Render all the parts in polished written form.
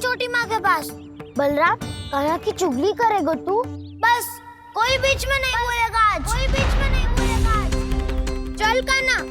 छोटी माँ के पास। बलराम, कान्हा की चुगली करेगा तू? बस, कोई बीच में नहीं बोलेगा आज। कोई बीच में नहीं बोलेगा आज। चल कान्हा।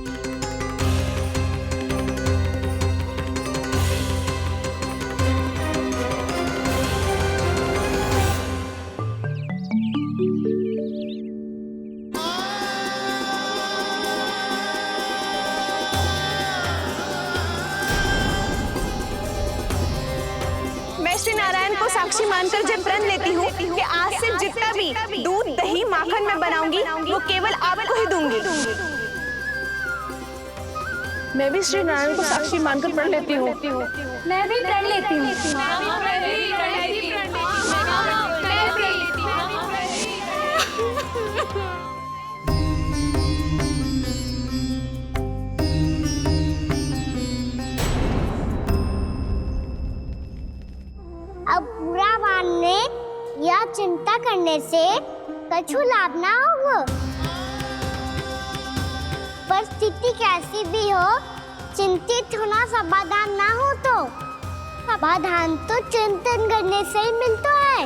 मैं श्री नारायण को साक्षी मानकर जब प्रण लेती हूँ कि आज से जितना भी दूध दही माखन मैं बनाऊंगी वो केवल आपको ही दूंगी। मैं भी श्री नारायण को साक्षी मानकर प्रण लेती हूँ। मैं भी प्रण लेती हूँ। अब बुरा मानने या चिंता करने से कछु लाभ ना होगा। परिस्थिति कैसी भी हो, चिंतित होना समाधान ना हो तो समाधान तो चिंतन करने से ही मिलता है।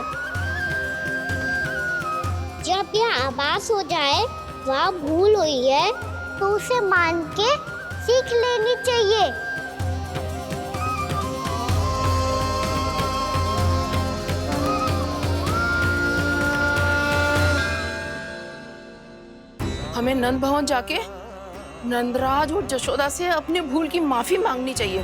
जब यह आभास हो जाए वह भूल हुई है तो उसे मान के सीख लेनी चाहिए। हमें नंद भवन जाके नंदराज और जशोदा से अपनी भूल की माफी मांगनी चाहिए।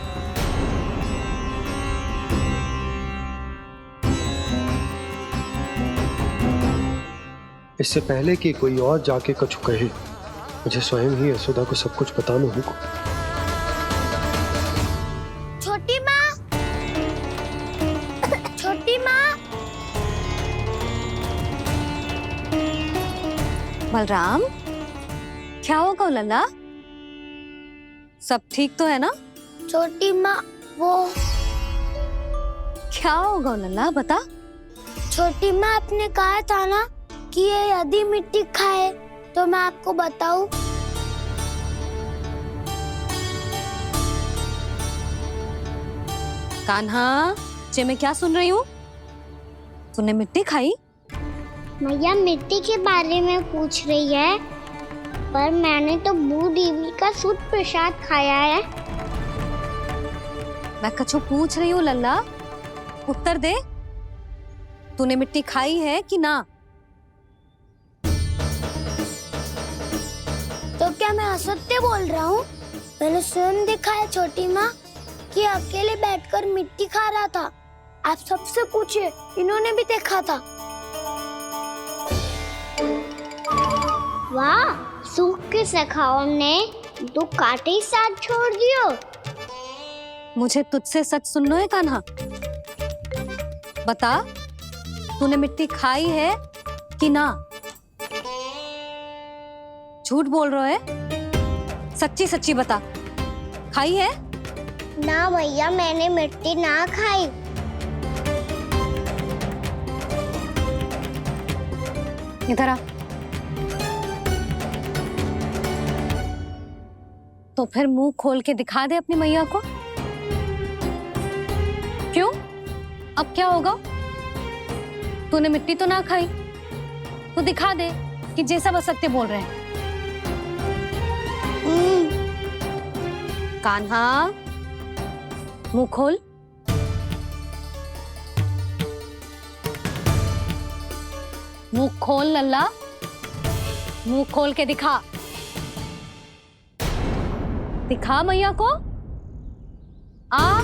इससे पहले कि कोई और जाके कछु कहे, मुझे स्वयं ही यशोदा को सब कुछ बताना होगा। छोटी माँ, छोटी माँ। बलराम, क्या होगा लल्ला? सब ठीक तो है ना? छोटी माँ, वो क्या होगा लल्ला, बता। छोटी माँ, आपने कहा था ना कि ये यदि मिट्टी खाए तो मैं आपको बताऊं। कान्हा, जे मैं क्या सुन रही हूँ? तूने मिट्टी खाई? मैया मिट्टी के बारे में पूछ रही है, पर मैंने तो भू देवी का शुद्ध प्रसाद खाया है। मैं कछु पूछ रही हूँ लल्ला, उत्तर दे। तूने मिट्टी खाई है कि ना? तो क्या मैं असत्य बोल रहा हूँ? मैंने स्वयं देखा है छोटी माँ कि अकेले बैठकर मिट्टी खा रहा था। आप सबसे पूछिए, इन्होंने भी देखा था। वाह, सूख के सखाओं ने दो कांटे ही साथ छोड़ दियो। मुझे तुझसे सच सुनना है कान्हा। बता, तूने मिट्टी खाई है कि ना? झूठ बोल रहा है, सच्ची सच्ची बता, खाई है? ना भैया, मैंने मिट्टी ना खाई। इधर आ। तो फिर मुंह खोल के दिखा दे अपनी मैया को। क्यों? अब क्या होगा? तूने मिट्टी तो ना खाई, तो दिखा दे कि जैसा बस सत्य बोल रहे हैं। कान्हा, मुंह खोल। मुंह खोल लल्ला, मुंह खोल के दिखा। दिखा मैया को। आ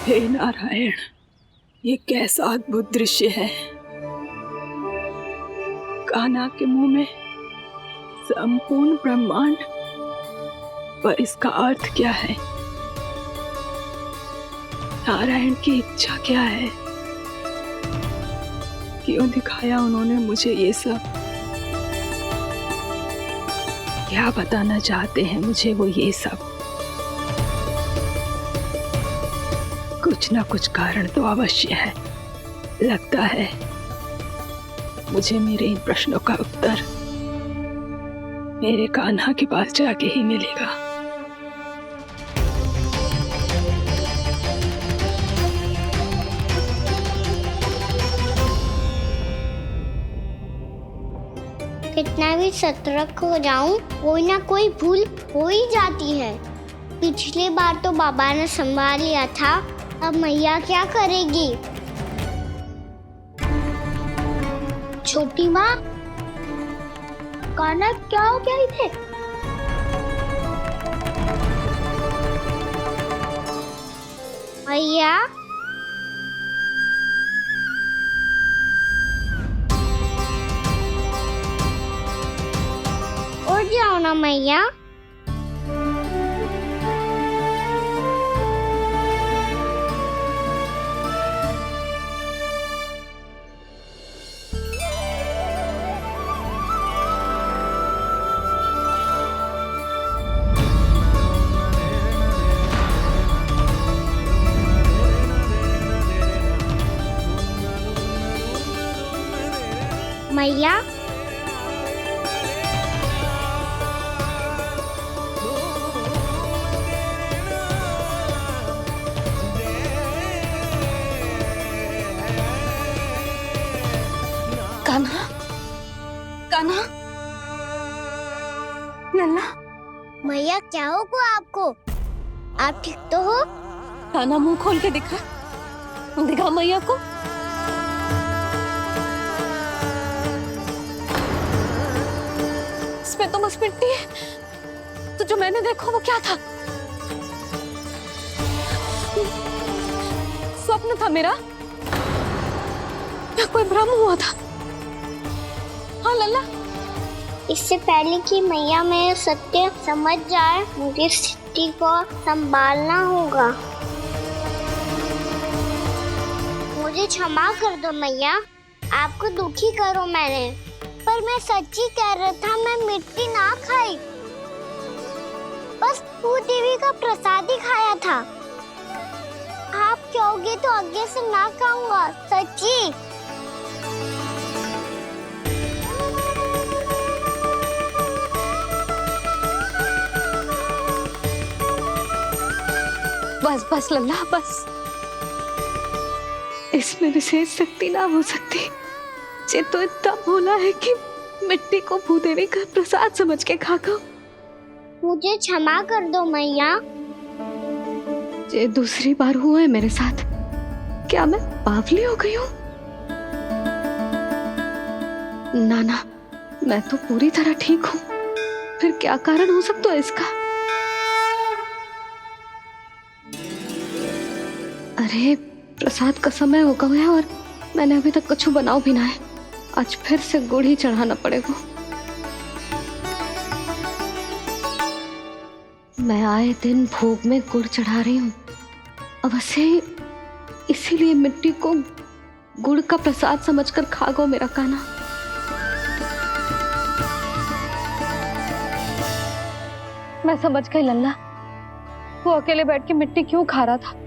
हे नारायण, ये कैसा अद्भुत दृश्य है। कान्हा के मुंह में संपूर्ण ब्रह्मांड, पर इसका अर्थ क्या है? नारायण की इच्छा क्या है? क्यों दिखाया उन्होंने मुझे ये सब? क्या बताना चाहते हैं मुझे वो ये सब? कुछ ना कुछ कारण तो अवश्य है। लगता है मुझे मेरे इन प्रश्नों का उत्तर मेरे कान्हा के पास जाके ही मिलेगा। कितना भी सतर्क हो जाऊं, कोई ना कोई भूल हो ही जाती है। पिछली बार तो बाबा ने संभाल लिया था, अब मैया क्या करेगी? छोटी माँ, कान्हा क्या हो गया इधर? मैया, उठ जाओ ना मैया। मैया, कान्हा, कान्हा, लल्ला, मैया क्या होगा आपको? आप ठीक तो हो? कान्हा मुंह खोल के दिखा, दिखा मैया को। इसमें तो बस मिट्टी है, तो जो मैंने देखा वो क्या था? स्वप्न था मेरा या कोई भ्रम हुआ था? हाँ लल्ला, इससे पहले कि मैया मेरे सत्य समझ जाए, मुझे स्थिति को संभालना होगा। मुझे क्षमा कर दो मैया, आपको दुखी करो मैंने, पर मैं सच्ची कह रहा था, मैं मिट्टी ना खाई, बस भू देवी का प्रसाद ही खाया था। आप कहोगे तो आगे से ना खाऊंगा, सच्ची। बस बस लल्ला, बस। इसमें विशेष शक्ति ना हो सकती। ये तो इतना भोला है कि मिट्टी को भूदेवी का प्रसाद समझ के खा गया। मुझे क्षमा कर दो मैया। ये दूसरी बार हुआ है मेरे साथ। क्या मैं बावली हो गई हूँ? ना ना, मैं तो पूरी तरह ठीक हूँ। फिर क्या कारण हो सकता है इसका? अरे प्रसाद का समय हो गया है और मैंने अभी तक कुछ बनाओ भी ना है। आज फिर से गुड़ ही चढ़ाना पड़ेगा। मैं आए दिन भोग में गुड़ चढ़ा रही हूँ, अवश्य इसीलिए मिट्टी को गुड़ का प्रसाद समझकर खा गो मेरा कान्हा। मैं समझ गई लल्ला, वो अकेले बैठ के मिट्टी क्यों खा रहा था।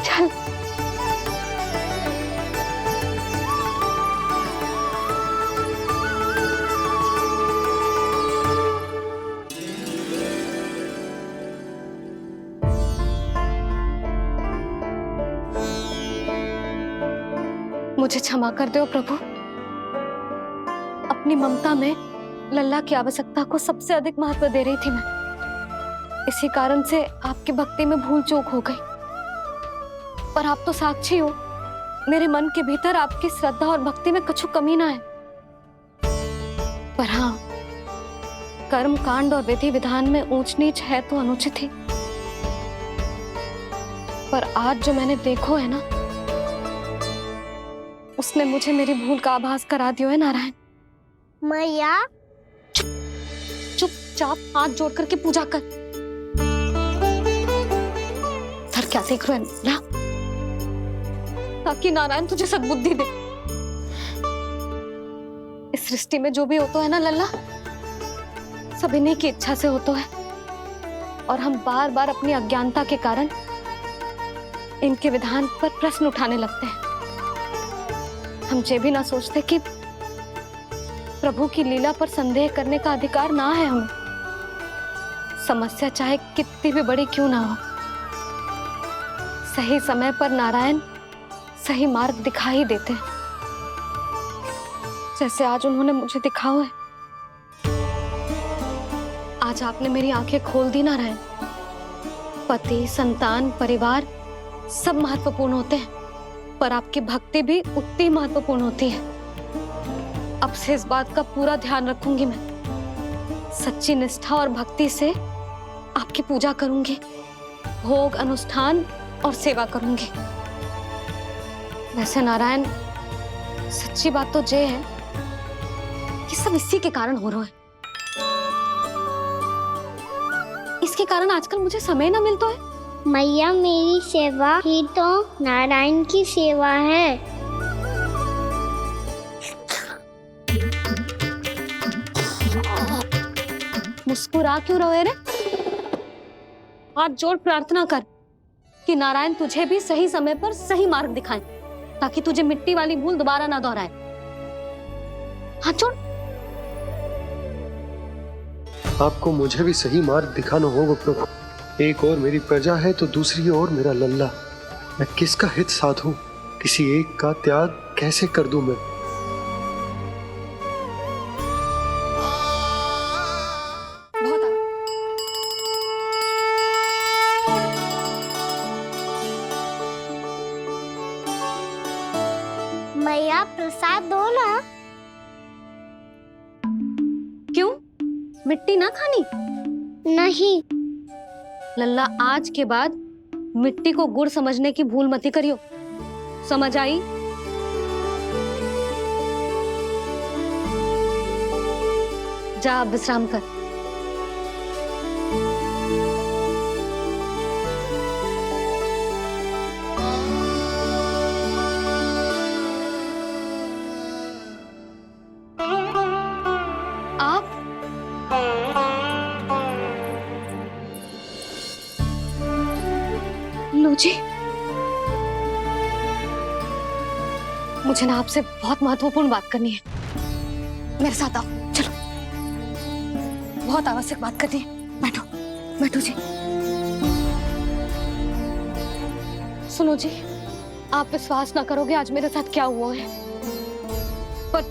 चल मुझे क्षमा कर दो प्रभु। अपनी ममता में लल्ला की आवश्यकता को सबसे अधिक महत्व दे रही थी मैं। इसी कारण से आपकी भक्ति में भूल चूक हो गई। पर आप तो साक्षी हो, मेरे मन के भीतर आपकी श्रद्धा और भक्ति में कुछ कमी ना है। पर हाँ, कर्म कांड और विधि विधान में ऊंच नीच है तो अनुचित ही। पर आज जो मैंने देखो है ना, उसने मुझे मेरी भूल का आभास करा दिया है नारायण। मैया चुपचाप हाथ जोड़ करके पूजा कर। सर क्या देख रहे हैं ना, ताकि नारायण तुझे सद्बुद्धि दे। इस सृष्टि में जो भी होता है ना लल्ला, सब इन्हीं की इच्छा से होता है, और हम बार बार अपनी अज्ञानता के कारण इनके विधान पर प्रश्न उठाने लगते हैं। हम ये भी ना सोचते कि प्रभु की लीला पर संदेह करने का अधिकार ना है हमें। समस्या चाहे कितनी भी बड़ी क्यों ना हो, सही समय पर नारायण सही मार्ग दिखा ही देते हैं, जैसे आज उन्होंने मुझे दिखाओ है। आज आपने मेरी आंखें खोल दी नारायण। पति, संतान, परिवार सब महत्वपूर्ण होते हैं, पर आपकी भक्ति भी उतनी महत्वपूर्ण होती है। अब से इस बात का पूरा ध्यान रखूंगी मैं। सच्ची निष्ठा और भक्ति से आपकी पूजा करूंगी, भोग, अनुष्ठान और सेवा करूंगी। वैसे नारायण, सच्ची बात तो ये है कि सब इसी के कारण हो रहा है। इसके कारण आजकल मुझे समय ना मिलता है। मैया, मेरी सेवा ही तो नारायण की सेवा है। मुस्कुरा क्यों रहे रे? हाथ जोड़ प्रार्थना कर कि नारायण तुझे भी सही समय पर सही मार्ग दिखाएं, ताकि तुझे मिट्टी वाली भूल दोबारा ना दोहराए। हाथ जोड़। आपको मुझे भी सही मार्ग दिखाना होगा प्रभु। एक और मेरी प्रजा है तो दूसरी ओर मेरा लल्ला। मैं किसका हित साधूं? किसी एक का त्याग कैसे कर दूं मैं? बहुत आ। मैया, प्रसाद दो ना। क्यों? मिट्टी ना खानी? नहीं। लल्ला, आज के बाद मिट्टी को गुड़ समझने की भूल मत करियो। समझ आई? जा अब विश्राम कर। आप लो जी, मुझे ना आपसे बहुत महत्वपूर्ण बात करनी है। मेरे साथ आओ, चलो। बहुत आवश्यक बात करनी है। बैठो, बैठो जी। सुनो जी, आप विश्वास ना करोगे आज मेरे साथ क्या हुआ है। पर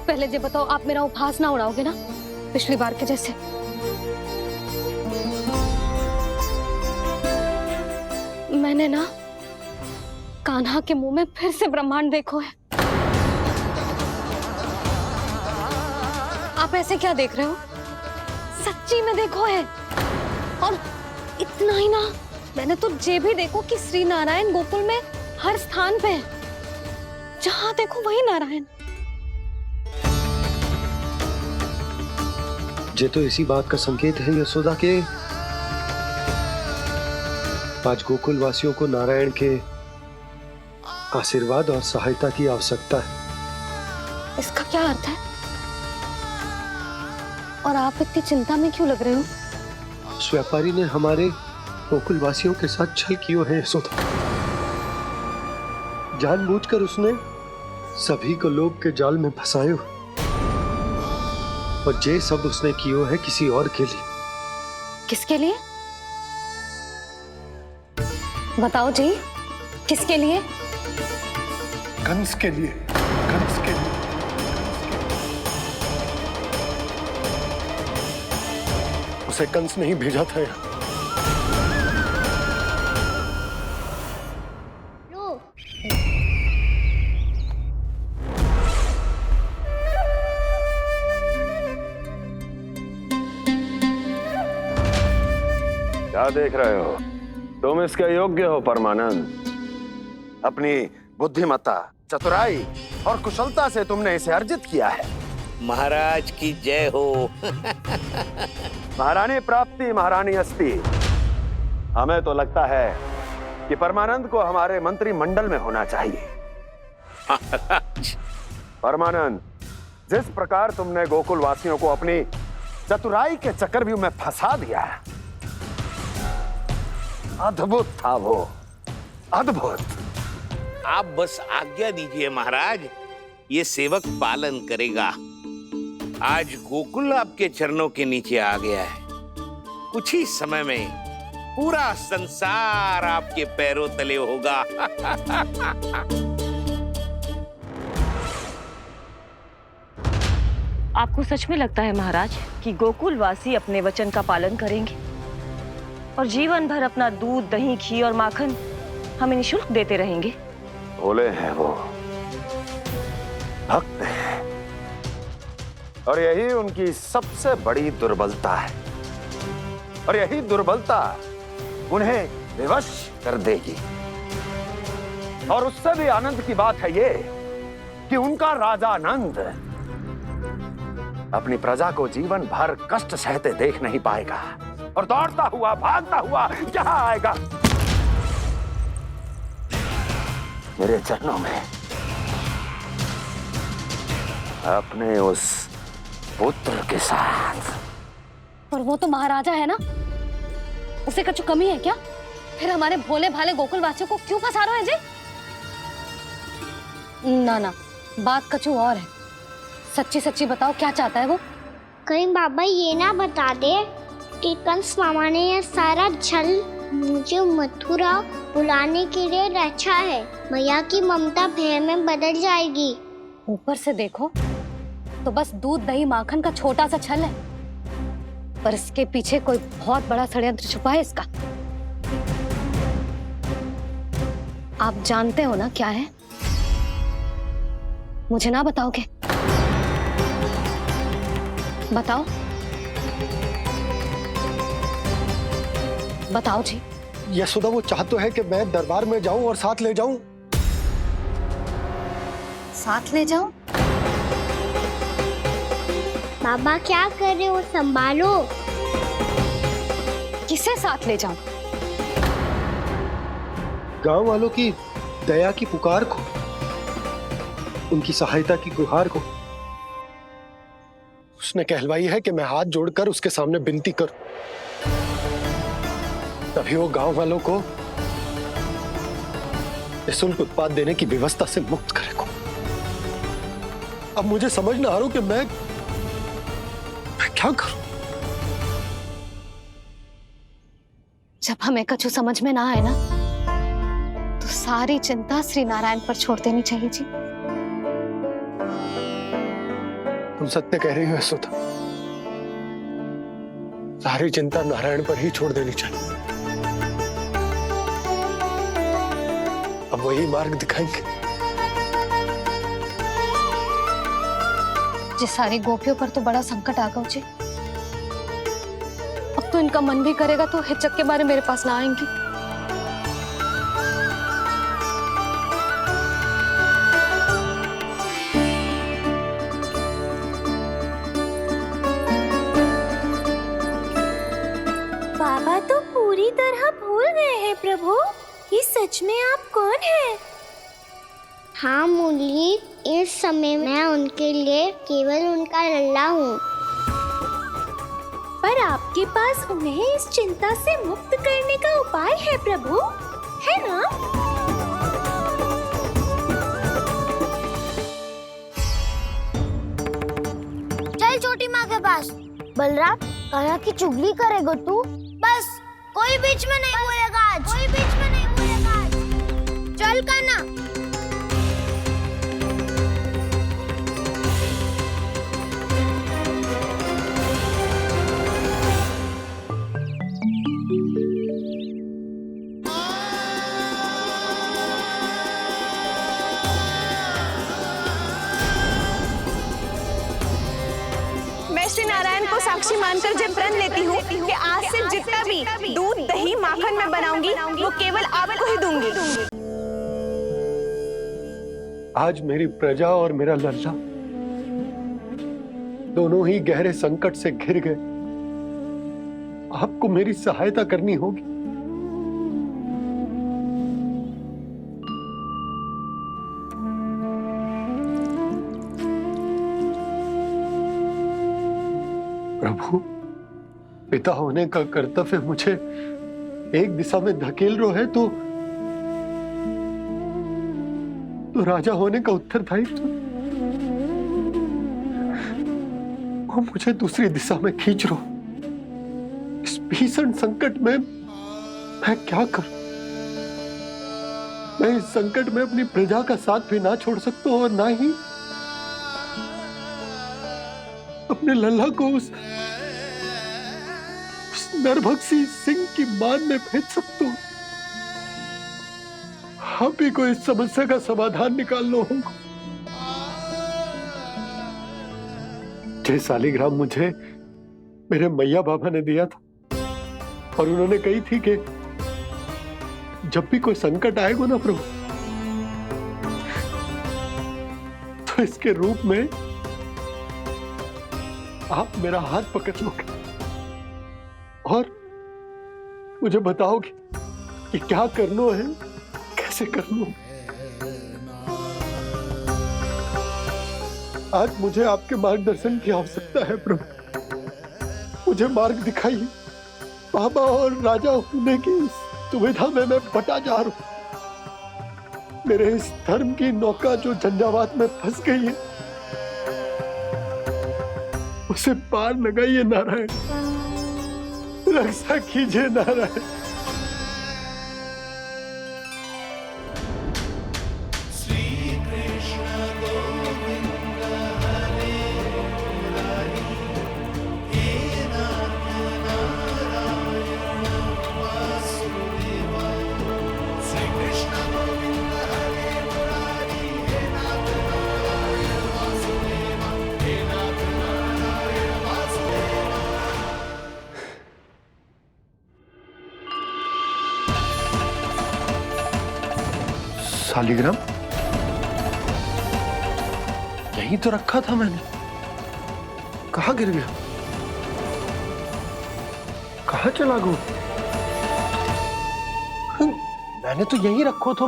पहले ये बताओ, आप मेरा उपहास ना उड़ाओगे ना, पिछली बार के जैसे? मैंने ना कान्हा के मुंह में फिर से ब्रह्मांड देखो है। आप ऐसे क्या देख रहे हो? सच्ची में देखो है। और इतना ही ना, मैंने तो ये भी देखो कि श्री नारायण गोकुल में हर स्थान पे है। जहां देखो वही नारायण। ये तो इसी बात का संकेत है यशोदा के आज गोकुल वासियों को नारायण के आशीर्वाद और सहायता की आवश्यकता है। इसका क्या अर्थ है? और आप इतनी चिंता में क्यों लग रहे हो? उस व्यापारी ने हमारे गोकुल वासियों के साथ छल कियो है यशोदा। जानबूझकर उसने सभी को लोभ के जाल में फंसायो, और ये सब उसने कियो है किसी और के लिए। किसके लिए? बताओ जी, किसके लिए? कंस के लिए। कंस के लिए। उसे कंस नहीं भेजा था यहाँ। लो। क्या देख रहे हो? तुम इसके योग्य हो परमानंद। अपनी बुद्धिमत्ता, चतुराई और कुशलता से तुमने इसे अर्जित किया है। महाराज की जय हो। महारानी प्राप्ति महारानी अस्ति। हमें तो लगता है कि परमानंद को हमारे मंत्रिमंडल में होना चाहिए। परमानंद, जिस प्रकार तुमने गोकुल वासियों को अपनी चतुराई के चक्रव्यूह में फंसा दिया, अद्भुत था वो, अद्भुत। आप बस आज्ञा दीजिए महाराज, ये सेवक पालन करेगा। आज गोकुल आपके चरणों के नीचे आ गया है। कुछ ही समय में पूरा संसार आपके पैरों तले होगा। आपको सच में लगता है महाराज कि गोकुल वासी अपने वचन का पालन करेंगे और जीवन भर अपना दूध, दही, घी और माखन हमें निःशुल्क देते रहेंगे? भोले हैं वो, भक्त हैं, और यही उनकी सबसे बड़ी दुर्बलता है। और यही दुर्बलता उन्हें विवश कर देगी। और उससे भी आनंद की बात है ये कि उनका राजा नंद अपनी प्रजा को जीवन भर कष्ट सहते देख नहीं पाएगा और दौड़ता हुआ, भागता हुआ यहाँ आएगा मेरे चरणों में, अपने उस पुत्र के साथ। पर वो तो महाराजा है ना, उसे कुछ कमी है क्या? फिर हमारे भोले भाले गोकुल वासियों को क्यों फंसा रहे हैं जी? ना ना, बात कछु और है। सच्ची सच्ची बताओ, क्या चाहता है वो? कहीं बाबा ये ना बता दे कि कंस मामा ने यह सारा छल मुझे मथुरा बुलाने के लिए रचा है। मैया की ममता भय में बदल जाएगी। ऊपर से देखो तो बस दूध, दही, माखन का छोटा सा छल है, पर इसके पीछे कोई बहुत बड़ा षड्यंत्र छुपा है इसका। आप जानते हो ना क्या है? मुझे ना बताओगे? बताओ बताओ जी। यशोदा, वो चाह तो है कि मैं दरबार में जाऊं और साथ ले जाऊं। साथ ले जाओ? बाबा क्या कर रहे हो, संभालो। किसे साथ ले जाऊं? गांव वालों की दया की पुकार को, उनकी सहायता की गुहार को। उसने कहलवाई है कि मैं हाथ जोड़कर उसके सामने विनती करूं, तभी वो गांव वालों को निःशुल्क उत्पाद देने की व्यवस्था से मुक्त करेगा। अब मुझे समझ ना आ रहा कि मैं क्या करूं। जब हमें कछु समझ में ना आए ना, तो सारी चिंता श्री नारायण पर छोड़ देनी चाहिए जी। तुम सत्य कह रही हो यशोदा, सारी चिंता नारायण पर ही छोड़ देनी चाहिए। अब वही मार्ग दिखाएंगे। जी सारी गोपियों पर तो बड़ा संकट आ गया जी। अब तो इनका मन भी करेगा तो हिचक के बारे मेरे पास ना आएंगी। बाबा तो पूरी तरह भूल गए हैं प्रभु, ये सच में आप कौन हैं? हाँ मुरली, इस समय मैं उनके लिए केवल उनका लल्ला हूँ। पर आपके पास उन्हें इस चिंता से मुक्त करने का उपाय है प्रभु, है ना? चल छोटी माँ के पास। बलराम, कान्हा की चुगली करेगा तू? बस, कोई बीच में नहीं बोलेगा आज। कोई बीच में नहीं बोलेगा आज। चल कान्हा। मैं श्री नारायण को साक्षी मानकर जब प्रण लेती हूँ कि आज से जितना भी दूध, दही, माखन मैं बनाऊंगी वो केवल आपको ही दूंगी। आज मेरी प्रजा और मेरा लल्ला दोनों ही गहरे संकट से घिर गए। आपको मेरी सहायता करनी होगी। प्रभु, पिता होने का कर्तव्य मुझे एक दिशा में धकेल रहे है तो राजा होने का उत्तरदायित्व वो मुझे दूसरी दिशा में खींच रो। इस भीषण संकट में मैं क्या करूं? मैं इस संकट में अपनी प्रजा का साथ भी ना छोड़ सकता हूं और ना ही अपने लल्ला को उस नरभक्षी सिंह की मान में भेज सकता हूं। आप ही को इस समस्या का समाधान निकालना होगा। जय शालिग्राम मुझे मेरे मैया बाबा ने दिया था और उन्होंने कही थी कि जब भी कोई संकट आएगा ना प्रभु, तो इसके रूप में आप मेरा हाथ पकड़ लोगे और मुझे बताओगे कि क्या करना है, कैसे करना है। आज मुझे आपके मार्गदर्शन की आवश्यकता है प्रभु। मुझे मार्ग दिखाइए। बाबा और राजा होने की दुविधा में मैं बटा जा रहा हूं। मेरे इस धर्म की नौका जो झंझावात में फंस गई है उसे पार लगाइए नारायण, रक्षा कीजिए नारायण। शालिग्राम यहीं तो रखा था मैंने, कहाँ गिर गया? कहाँ चला गया? मैंने तो यहीं रखो था।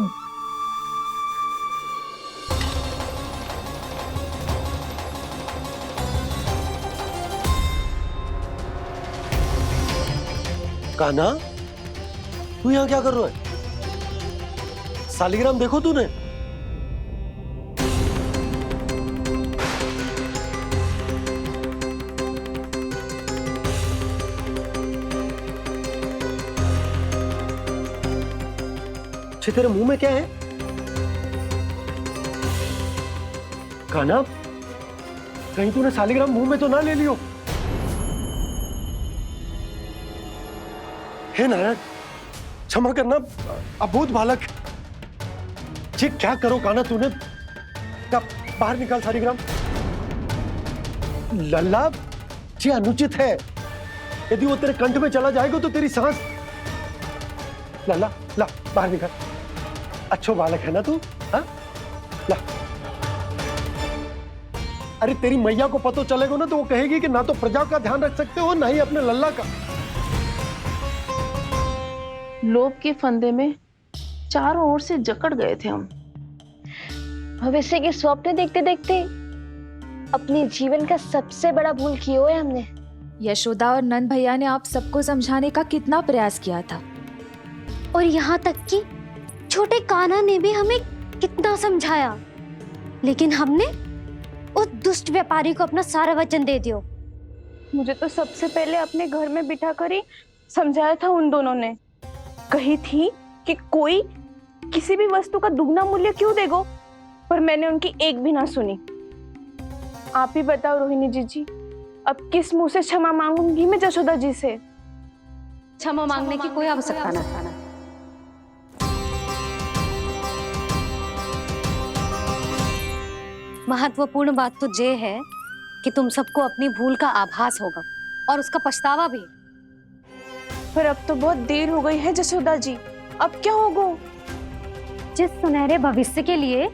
कान्हा, तू यहाँ क्या कर रहा है? शालिग्राम देखो तूने? अच्छे, तेरे मुंह में क्या है? कान्हा, कहीं तूने शालिग्राम मुंह में तो ना ले लियो? हे नारायण, क्षमा करना, अबोध बालक। जी क्या करो कान्हा तूने? क्या बाहर निकाल शालिग्राम। लल्ला, जी अनुचित है। यदि वो तेरे कंठ में चला जाएगा तो तेरी सांस। लल्ला, ला बाहर निकाल। अच्छो बालक है ना तू? हाँ, ला। अरे तेरी मैया को पता चलेगा ना तो वो कहेगी कि ना तो प्रजा का ध्यान रख सकते हो ना ही अपने लल्ला का। लोभ के फंदे में चारों ओर से जकड़ गए थे हम। भविष्य के स्वप्न देखते देखते अपने जीवन का सबसे बड़ा भूल किया है हमने। यशोदा और नंद भैया ने आप सबको समझाने का कितना प्रयास किया था, और यहाँ तक कि छोटे कान्हा ने भी हमें कितना समझाया, लेकिन हमने उस दुष्ट व्यापारी को अपना सारा वचन दे दिया। मुझे तो सबसे पहले अपने घर में बिठा कर ही समझाया था उन दोनों ने। कही थी कि कोई किसी भी वस्तु का दुगना मूल्य क्यों देगो, पर मैंने उनकी एक भी ना सुनी। आप ही बताओ रोहिणी जी, अब किस मुंह से क्षमा मांगूंगी मैं जशोदा जी से? क्षमा मांगने की कोई आवश्यकता ना। महत्वपूर्ण बात तो ये है कि तुम सबको अपनी भूल का आभास होगा और उसका पछतावा भी। पर अब तो बहुत देर हो गई है जसोदा जी, अब क्या होगा? जिस सुनहरे भविष्य के लिए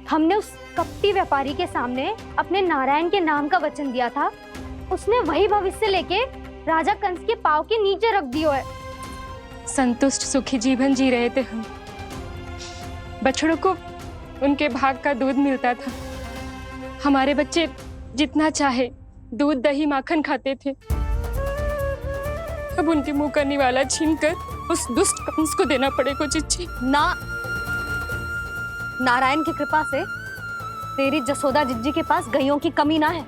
हमने उस कपटी व्यापारी के सामने अपने नारायण के नाम का वचन दिया था, उसने वही भविष्य लेके राजा कंस के पांव के नीचे रख दिया है। संतुष्ट सुखी जीवन जी रहे थे हम। बछड़ों को उनके भाग का दूध मिलता था। हमारे बच्चे जितना चाहे दूध दही माखन खाते थे। अब उनके मुंह का निवाला छीनकर उस दुष्ट कंस को देना पड़ेगा चिच्ची। नारायण की कृपा से तेरी जसोदा जिज्जी के पास गैयों की कमी ना है।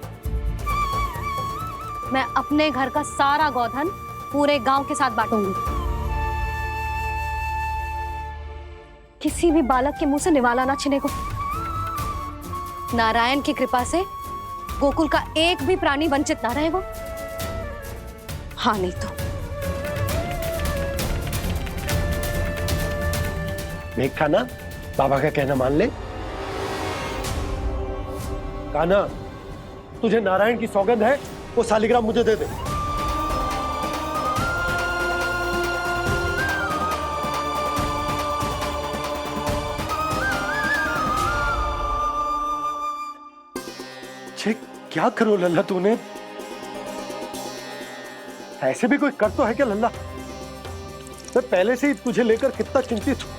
मैं अपने घर का सारा गोधन पूरे गांव के साथ बांटूंगी। किसी भी बालक के मुंह से निवाला ना छिने को। नारायण की कृपा से गोकुल का एक भी प्राणी वंचित ना रहेगा। हाँ नहीं तो देख कान्हा, बाबा का कहना मान ले। कान्हा, तुझे नारायण की सौगंध है, वो शालिग्राम मुझे दे दे। छे, क्या करो लल्ला तूने? ऐसे भी कोई कर तो है क्या लल्ला? मैं पहले से ही तुझे लेकर कितना चिंतित हूं।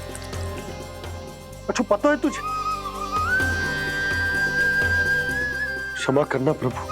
अच्छा पता है तुझे? क्षमा करना प्रभु।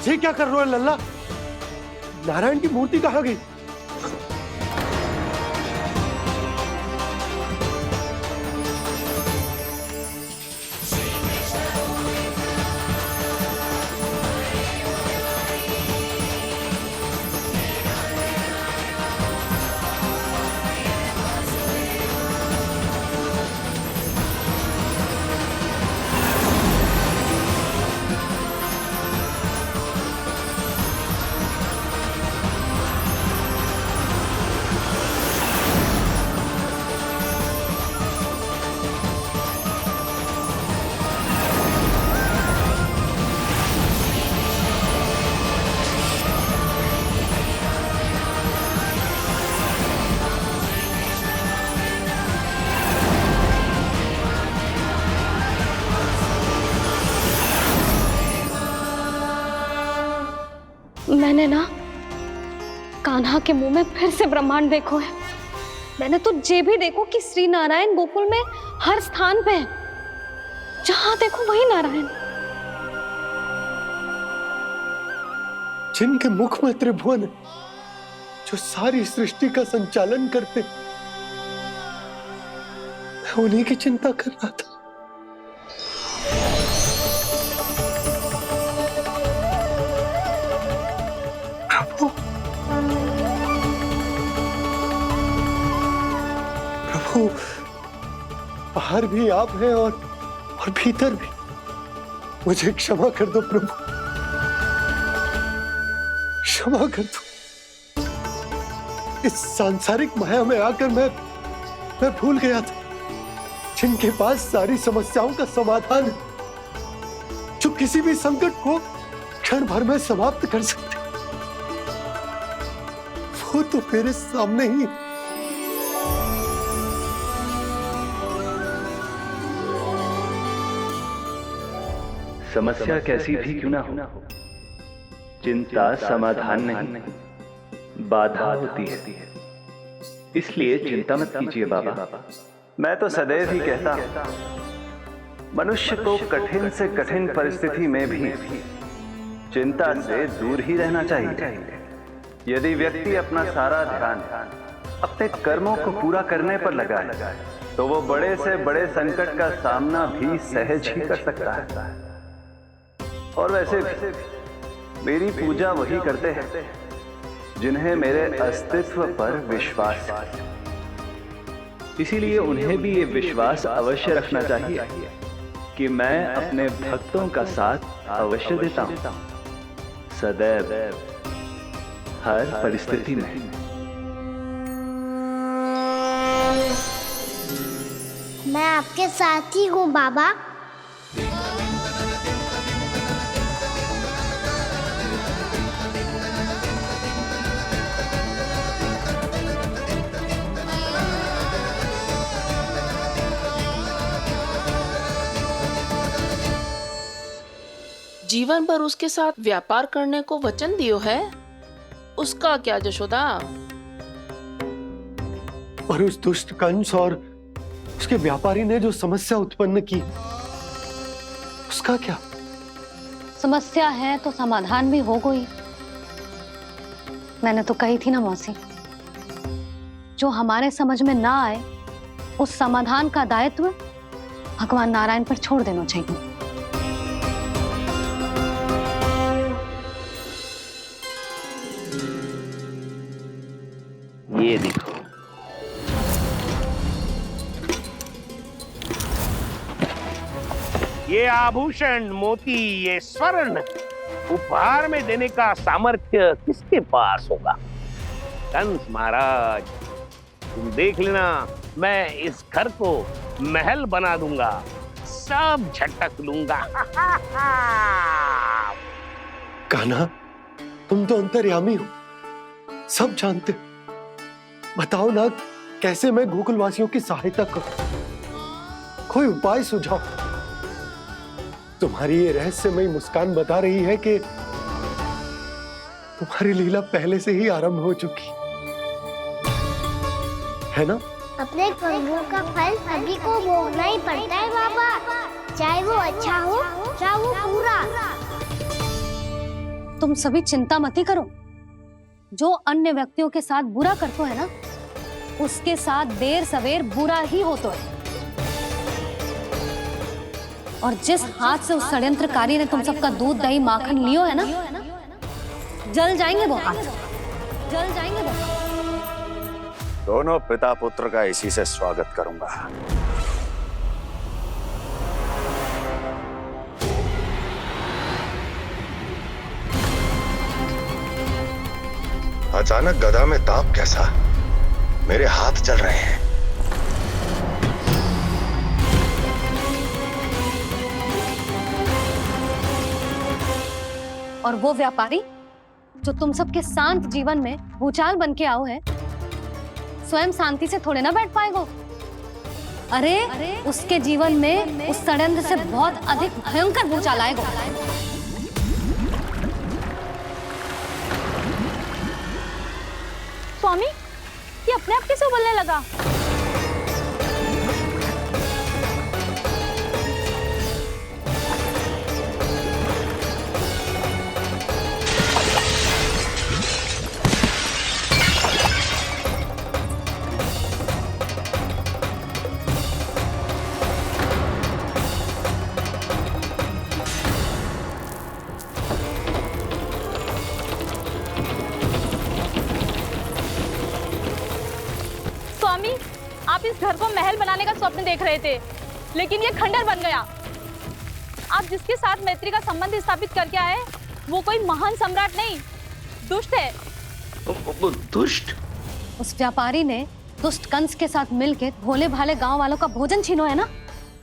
ये क्या कर रहे हो लल्ला? नारायण की मूर्ति कहाँ गई? मैंने ना कान्हा के मुंह में फिर से ब्रह्मांड देखो है। मैंने तो ये भी देखो कि श्री नारायण गोकुल में हर स्थान पे है। जहां देखो वही नारायण। जिनके मुख में त्रिभुवन है, जो सारी सृष्टि का संचालन करते, मैं उन्हीं की चिंता कर रहा था। प्रभु, बाहर भी आप हैं और भीतर भी। मुझे क्षमा कर दो प्रभु, क्षमा कर दो। इस सांसारिक माया में आकर मैं भूल गया था जिनके पास सारी समस्याओं का समाधान है, जो किसी भी संकट को क्षण भर में समाप्त कर सकते, वो तो मेरे सामने ही। समस्या कैसी भी क्यों ना हो, चिंता समाधान नहीं, बाधा होती है। इसलिए चिंता मत कीजिए बाबा। मैं तो सदैव ही कहता हूं, मनुष्य को कठिन से कठिन परिस्थिति में भी चिंता से दूर ही रहना चाहिए। यदि व्यक्ति अपना सारा ध्यान अपने कर्मों को पूरा करने पर लगाए, तो वो बड़े से बड़े संकट का सामना भी सहज ही कर सकता है। और वैसे भी मेरी पूजा वही करते हैं जिन्हें मेरे अस्तित्व पर विश्वास है। इसीलिए उन्हें भी ये विश्वास अवश्य रखना चाहिए कि मैं अपने भक्तों का साथ अवश्य देता हूं, सदैव, हर परिस्थिति में। मैं आपके साथ ही हूँ बाबा। जीवन भर उसके साथ व्यापार करने को वचन दियो है, उसका क्या जशोदा? और उस दुष्ट कंस और उसके व्यापारी ने जो समस्या उत्पन्न की, उसका क्या? समस्या है तो समाधान भी हो गई। मैंने तो कही थी ना मौसी, जो हमारे समझ में ना आए उस समाधान का दायित्व भगवान नारायण पर छोड़ देना चाहिए। ये देखो, ये आभूषण, मोती, ये स्वर्ण उपहार में देने का सामर्थ्य किसके पास होगा? कंस महाराज, तुम देख लेना, मैं इस घर को महल बना दूंगा, सब झटक लूंगा। कान्हा, तुम तो अंतर्यामी हो, सब जानते। बताओ ना, कैसे मैं गोकुलवासियों की सहायता करूं? कोई उपाय सुझाओ। तुम्हारी ये रहस्यमयी मुस्कान बता रही है कि तुम्हारी लीला पहले से ही आरंभ हो चुकी है ना? अपने कर्मों का फल सभी को भोगना ही पड़ता है बाबा, चाहे वो अच्छा हो चाहे वो बुरा। तुम सभी चिंता मत करो। जो अन्य व्यक्तियों के साथ बुरा करते है ना, उसके साथ देर सवेर बुरा ही होता है। और जिस हाथ से उस षड्यंत्रकारी ने तुम सबका दूध दही माखन लियो है ना, जल जाएंगे वो हाथ, जल जाएंगे वो। दोनों पिता पुत्र का इसी से स्वागत करूंगा। अचानक गदा में ताप कैसा? मेरे हाथ जल रहे हैं। और वो व्यापारी जो तुम सबके शांत जीवन में भूचाल बन के आओ है, स्वयं शांति से थोड़े ना बैठ पाएगो। अरे उसके जीवन में उस षड्यंत्र से बहुत अधिक भयंकर भूचाल आएगा। स्वामी, ये अपने आप कैसे बोलने लगा? स्वामी, आप इस घर को महल बनाने का स्वप्न देख रहे थे, लेकिन ये खंडर बन गया। आप जिसके साथ मैत्री का संबंध स्थापित करके आए, वो कोई महान सम्राट नहीं, दुष्ट है। दुष्ट? उस व्यापारी ने दुष्ट कंस के साथ मिलकर भोले भाले गांव वालों का भोजन छीनो है ना,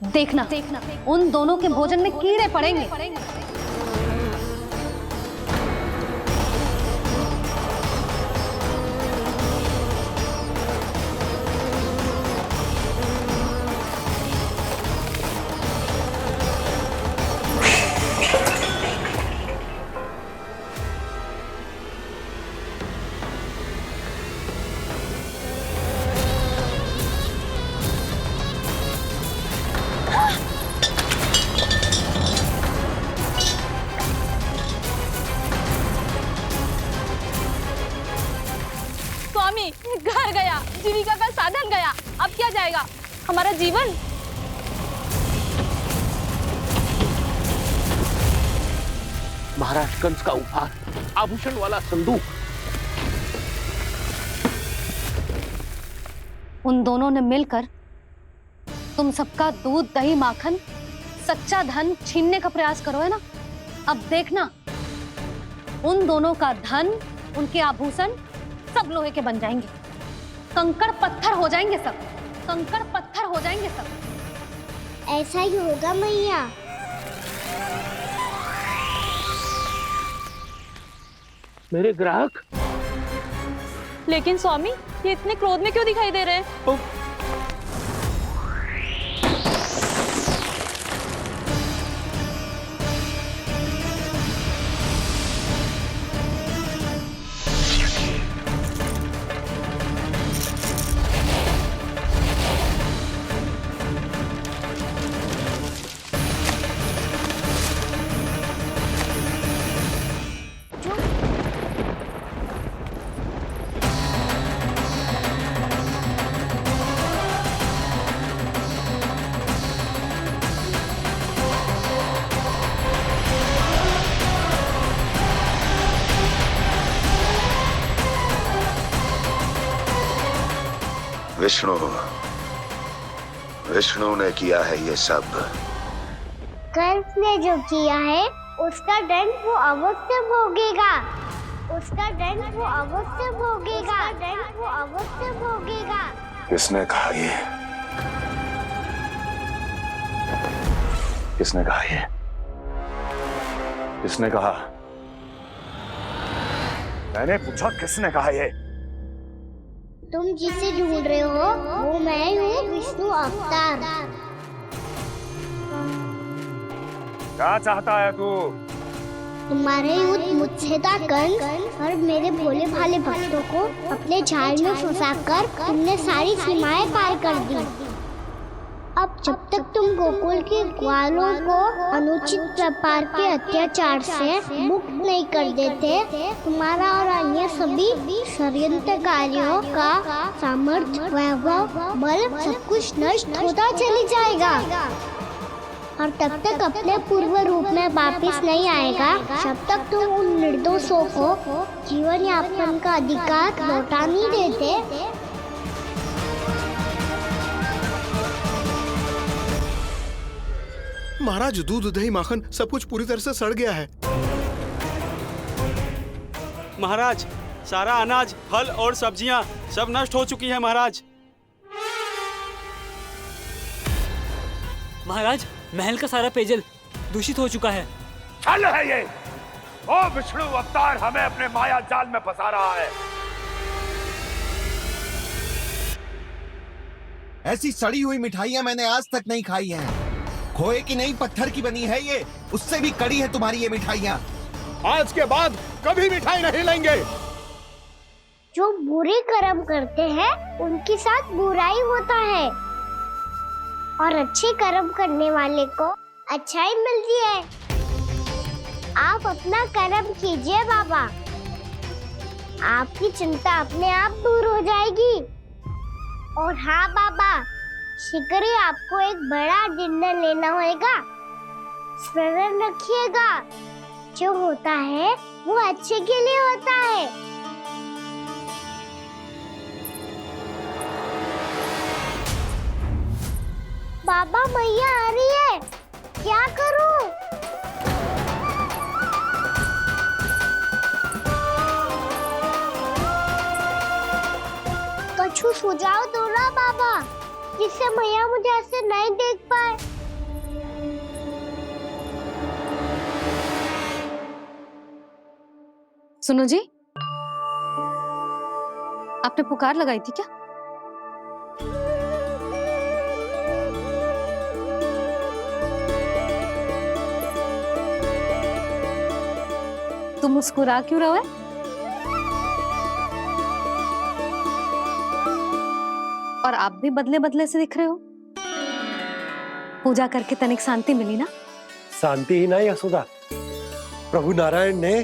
देखना उन दोनों के भोजन में कीड़े पड़ेंगे। घर गया, जीविका का साधन गया, अब क्या जाएगा हमारा जीवन? महाराज कंस का उपहार, आभूषण वाला संदूक। उन दोनों ने मिलकर तुम सबका दूध, दही, माखन, सच्चा धन छीनने का प्रयास करो, है ना? अब देखना, उन दोनों का धन, उनके आभूषण सब लोहे के बन जाएंगे, कंकड़ पत्थर हो जाएंगे सब, कंकड़ पत्थर हो जाएंगे सब। ऐसा ही होगा मैया। मेरे ग्राहक। लेकिन स्वामी, ये इतने क्रोध में क्यों दिखाई दे रहे हैं? विष्णु, विष्णु ने किया है ये सब। कंस ने जो किया है उसका दंड वो अवश्य भोगेगा, उसका दंड वो अवश्य भोगेगा, दंड वो अवश्य भोगेगा। किसने कहा ये? किसने कहा ये? किसने कहा? मैंने पूछा किसने कहा ये? तुम जिसे ढूंढ रहे हो वो मैं हूँ, विष्णु अवतार। क्या चाहता है तू? तुम्हारे युद्ध मुझसे था कंस, और मेरे भोले भाले भक्तों को अपने जाल में फंसाकर तुमने सारी सीमाएं पार कर दी। अब जब तक तुम गोकुल के ग्वालों को अनुचित प्रकार के अत्याचार से मुक्त नहीं कर देते, तुम्हारा और अन्य सभी षड्यंत्रकारियों का सामर्थ्य, वैभव, बल सब कुछ नष्ट होता चली जाएगा, और तब तक अपने पूर्व रूप में वापस नहीं आएगा जब तक तुम उन निर्दोषों को जीवन यापन का अधिकार लौटा नहीं देते। महाराज, दूध, दही, माखन सब कुछ पूरी तरह से सड़ गया है। महाराज, सारा अनाज, फल और सब्जियां सब नष्ट हो चुकी है महाराज। महाराज, महल का सारा पेयजल दूषित हो चुका है। छल है ये। ओ विष्णु अवतार हमें अपने माया जाल में फंसा रहा है। ऐसी सड़ी हुई मिठाइयां मैंने आज तक नहीं खाई हैं। खोए की नहीं, पत्थर की बनी है ये, उससे भी कड़ी है तुम्हारी ये मिठाइयां। आज के बाद कभी मिठाई नहीं लेंगे। जो बुरे कर्म करते हैं उनके साथ बुराई होता है, और अच्छे कर्म करने वाले को अच्छाई मिलती है। आप अपना कर्म कीजिए बाबा, आपकी चिंता अपने आप दूर हो जाएगी। और हाँ बाबा, शीघ्र ही आपको एक बड़ा डिनर लेना होगा। स्मरण रखिएगा, जो होता है वो अच्छे के लिए होता है। बाबा, मैया आ रही है, क्या करूं? कुछ सुझाव दो ना बाबा, जिससे मैया मुझे ऐसे नहीं देख पाए। सुनो जी, आपने पुकार लगाई थी क्या? तुम मुस्कुरा क्यों रहे हो? और आप भी बदले बदले से दिख रहे हो। पूजा करके तनिक शांति मिली ना? शांति ही ना यशोदा, प्रभु नारायण ने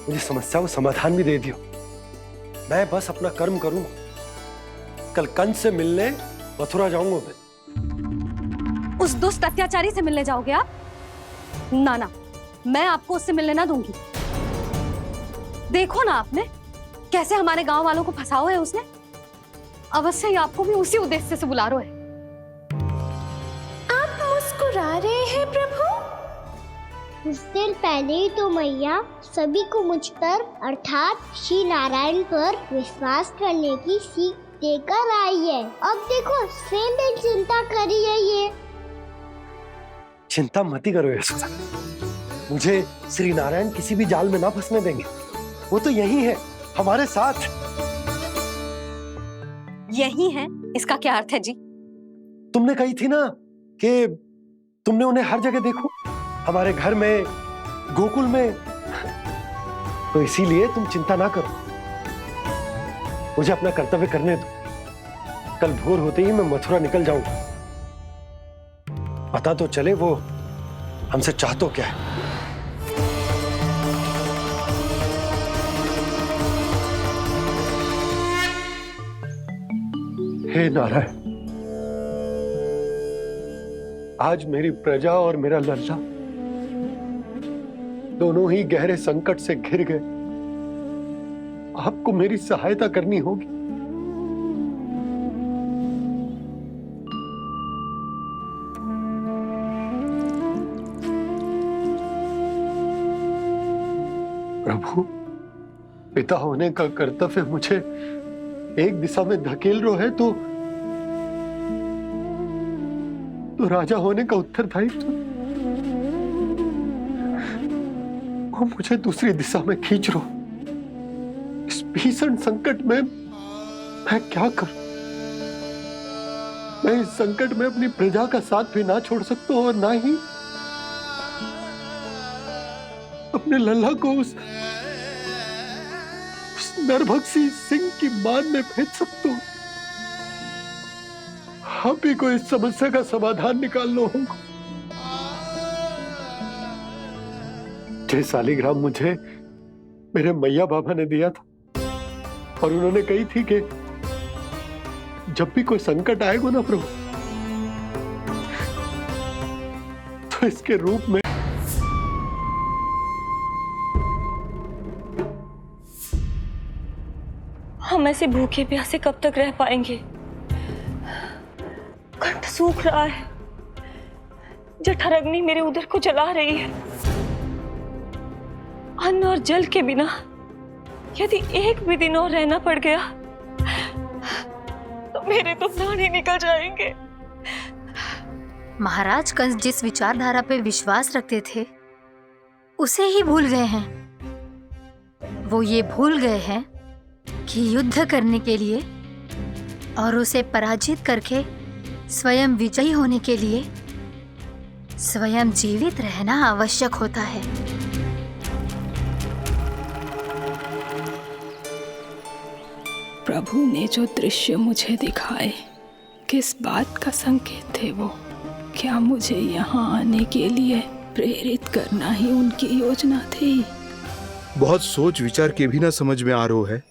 मुझे समस्या को समाधान भी दे दिया। मैं बस अपना कर्म करूं। कल कंस से मिलने मथुरा जाऊंगा मैं। उस दुष्ट अत्याचारी से मिलने जाओगे आप? ना ना, मैं आपको उससे मिलने ना दूंगी। देखो ना आपने कैसे हमारे गांव वालों को फंसाओ है उसने। अवश्य ही आपको भी उसी उद्देश्य से बुला रहे हैं। आप मुस्कुरा रहे हैं प्रभु? कुछ देर पहले ही तो मैया सभी को मुझ पर अर्थात श्री नारायण पर विश्वास करने की सीख देकर आई है। अब देखो स्वयं भी चिंता करी है ये। चिंता मत ही करो यशोदा, मुझे श्री नारायण किसी भी जाल में ना फंसने देंगे। वो तो यही है हमारे साथ। यही है, इसका क्या अर्थ है जी? तुमने कही थी ना कि तुमने उन्हें हर जगह देखो, हमारे घर में, गोकुल में, तो इसीलिए तुम चिंता ना करो, मुझे अपना कर्तव्य करने दो। कल भोर होते ही मैं मथुरा निकल जाऊंगा। पता तो चले वो हमसे चाहतो क्या है। हे नारायण, आज मेरी प्रजा और मेरा लल्ला दोनों ही गहरे संकट से घिर गए। आपको मेरी सहायता करनी होगी। प्रभु, पिता होने का कर्तव्य मुझे एक दिशा में धकेल रहा है तो राजा होने का उत्तरदायित्व वो मुझे दूसरी दिशा में खींच रहा। इस भीषण संकट में मैं क्या करूं? मैं इस संकट में अपनी प्रजा का साथ भी ना छोड़ सकता हूं और ना ही अपने लल्ला को उस नरभक्षी सिंह की मान में भेज सकता हूं। आप ही को इस समस्या का समाधान निकालना होगा। जय शालिग्राम मुझे मेरे मैया बाबा ने दिया था और उन्होंने कही थी कि जब भी कोई संकट आएगा ना प्रभु, तो इसके रूप में हम ऐसे भूखे प्यासे कब तक रह पाएंगे? कंठ सूख रहा है, जठर अग्नि मेरे उदर को जला रही है। अन्न और जल के बिना यदि एक भी दिन और रहना पड़ गया तो मेरे तो प्राण ही निकल जाएंगे। महाराज कंस जिस विचारधारा पे विश्वास रखते थे उसे ही भूल गए हैं। वो ये भूल गए हैं कि युद्ध करने के लिए और उसे पराजित करके स्वयं विजयी होने के लिए स्वयं जीवित रहना आवश्यक होता है। प्रभु ने जो दृश्य मुझे दिखाए, किस बात का संकेत थे वो? क्या मुझे यहाँ आने के लिए प्रेरित करना ही उनकी योजना थी? बहुत सोच विचार के भी ना समझ में आ रहा है।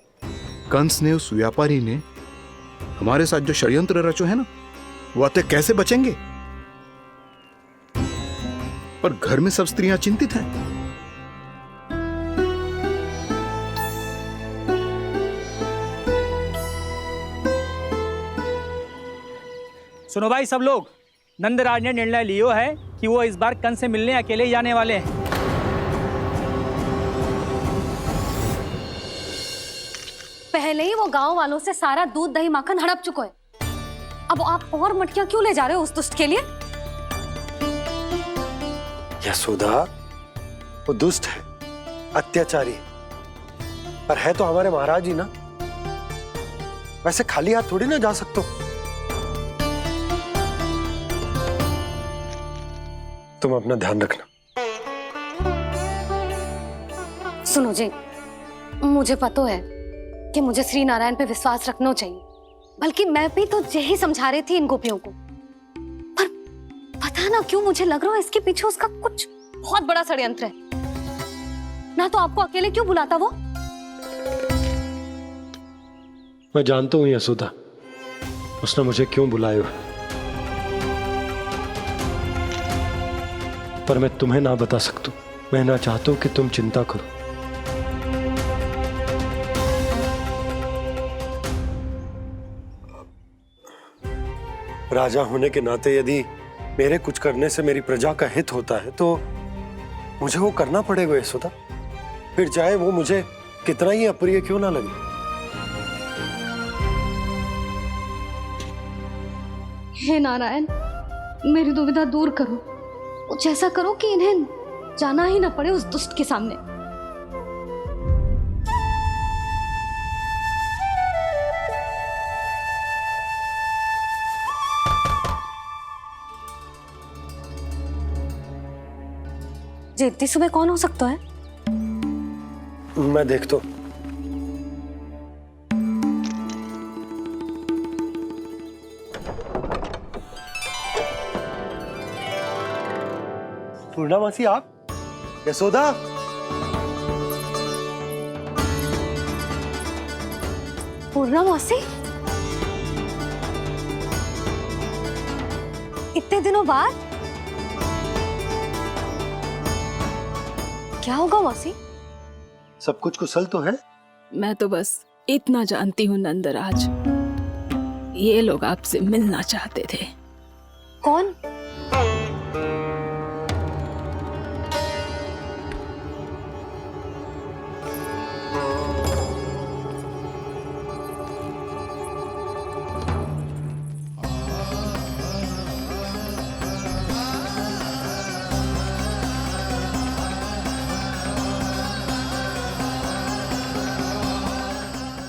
कंस ने, उस व्यापारी ने हमारे साथ जो षड्यंत्र रचो है ना, वो आते कैसे बचेंगे? पर घर में सब स्त्रियां चिंतित हैं। सुनो भाई सब लोग, नंदराज ने निर्णय लियो है कि वो इस बार कंस से मिलने अकेले जाने वाले हैं। पहले ही वो गांव वालों से सारा दूध दही माखन हड़प चुके हैं। अब आप और मटकियां क्यों ले जा रहे हो उस दुष्ट के लिए? यशोदा, वो दुष्ट है, अत्याचारी, पर है तो हमारे महाराज ही ना। वैसे खाली हाथ थोड़ी ना जा सकते हो। तुम अपना ध्यान रखना। सुनो जी, मुझे पता है कि मुझे श्री नारायण पे विश्वास रखना चाहिए, बल्कि मैं भी तो यही समझा रही थी इन गोपियों को। पर पता ना क्यों मुझे लग रहा है इसके पीछे उसका कुछ बहुत बड़ा षड्यंत्र है। ना तो आपको अकेले क्यों बुलाता वो? मैं जानता हूं यशोदा, उसने मुझे क्यों बुलाया, पर मैं तुम्हें ना बता सकता। मैं ना चाहता हूं कि तुम चिंता करो। राजा होने के नाते यदि मेरे कुछ करने से मेरी प्रजा का हित होता है तो मुझे वो करना पड़ेगा यशोदा, फिर चाहे वो मुझे कितना ही अप्रिय क्यों ना लगे। हे नारायण, मेरी दुविधा दूर करो। कुछ ऐसा करो कि इन्हें जाना ही ना पड़े उस दुष्ट के सामने। जी इतनी सुबह कौन हो सकता है? मैं देखता हूं। पूर्णामासी आप? यशोदा? पूर्णामासी? इतने दिनों बाद? क्या होगा मासी? सब कुछ कुशल तो है? मैं तो बस इतना जानती हूँ नंदराज, ये लोग आपसे मिलना चाहते थे। कौन?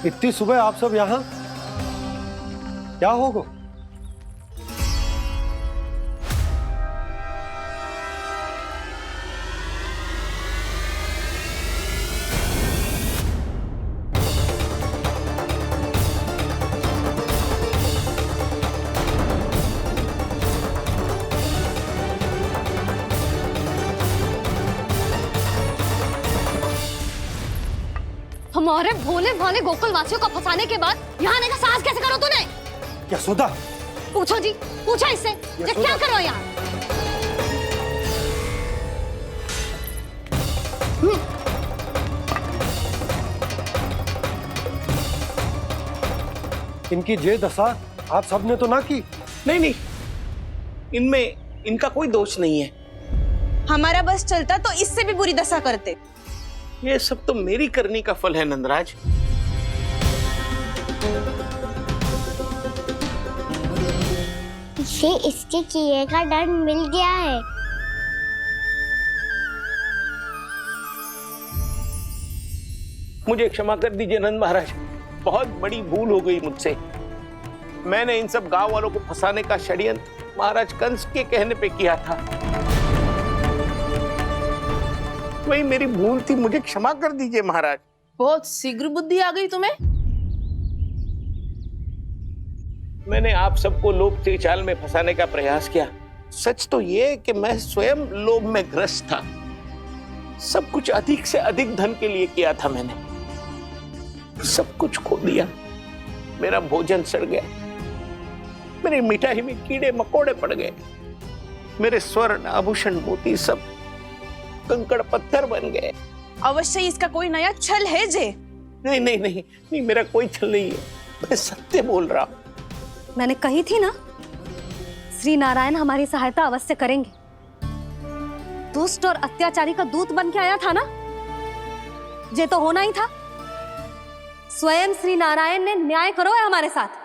इतनी सुबह आप सब यहाँ? क्या होगा? हमारे भोले भाले गोकुल वासियों को फंसाने के बाद यहाँ आने का साहस कैसे करो तूने? यशोदा! पूछो जी, पूछो इससे, ये क्या करो यहाँ? इनकी ये दशा आप सबने तो ना की? नहीं नहीं, इनमें इनका कोई दोष नहीं है। हमारा बस चलता तो इससे भी बुरी दशा करते। ये सब तो मेरी करनी का फल है नंदराज। इसे इसके किए का डर मिल गया है। मुझे क्षमा कर दीजिए नंद महाराज, बहुत बड़ी भूल हो गई मुझसे। मैंने इन सब गांव वालों को फंसाने का षड्यंत्र महाराज कंस के कहने पे किया था। वही मेरी भूल थी, मुझे क्षमा कर दीजिए महाराज। बहुत शीघ्र बुद्धि आ गई तुम्हें। मैंने आप सबको लोभ के जाल में फंसाने का प्रयास किया। सच तो ये कि मैं स्वयं लोभ में ग्रस्त था। सब कुछ अधिक से अधिक धन के लिए किया था मैंने। सब कुछ खो दिया। मेरा भोजन सड़ गया, मेरी मिठाई में कीड़े मकोड़े पड़ गए, मेरे स्वर्ण आभूषण मोती सब कंकड़ पत्थर बन गए। अवश्य इसका कोई नया छल है जे। नहीं नहीं नहीं नहीं, मेरा कोई छल नहीं है, मैं सत्य बोल रहा हूं। मैंने कही थी ना, श्री नारायण हमारी सहायता अवश्य करेंगे। दुष्ट और अत्याचारी का दूत बन के आया था ना, ये तो होना ही था। स्वयं श्री नारायण ने न्याय करो है हमारे साथ।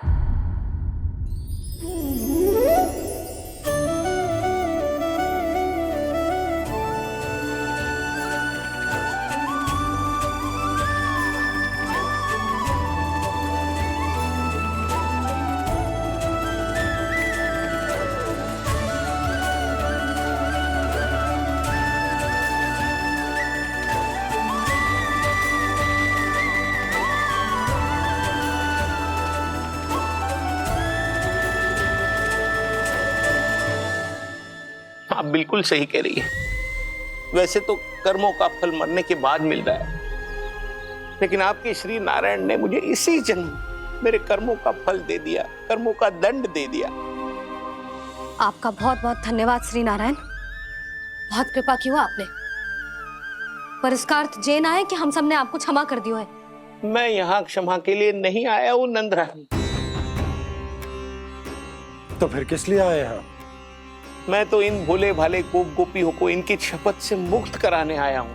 आप बिल्कुल सही कह रही है। वैसे तो कर्मों का फल मरने के बाद मिल रहा है, लेकिन आपके श्री नारायण ने मुझे इसी जन्म मेरे कर्मों का फल दे दिया, कर्मों का दंड दे दिया। आपका बहुत बहुत धन्यवाद श्री नारायण, बहुत कृपा की हो आपने। पर इसका अर्थ ये ना है कि हम सबने आपको क्षमा कर दिया है। मैं यहाँ क्षमा के लिए नहीं आया हूँ नंदरानी। तो फिर किस लिए आए हैं? मैं तो इन भोले भाले गोप गोपियों को इनकी शपथ से मुक्त कराने आया हूं।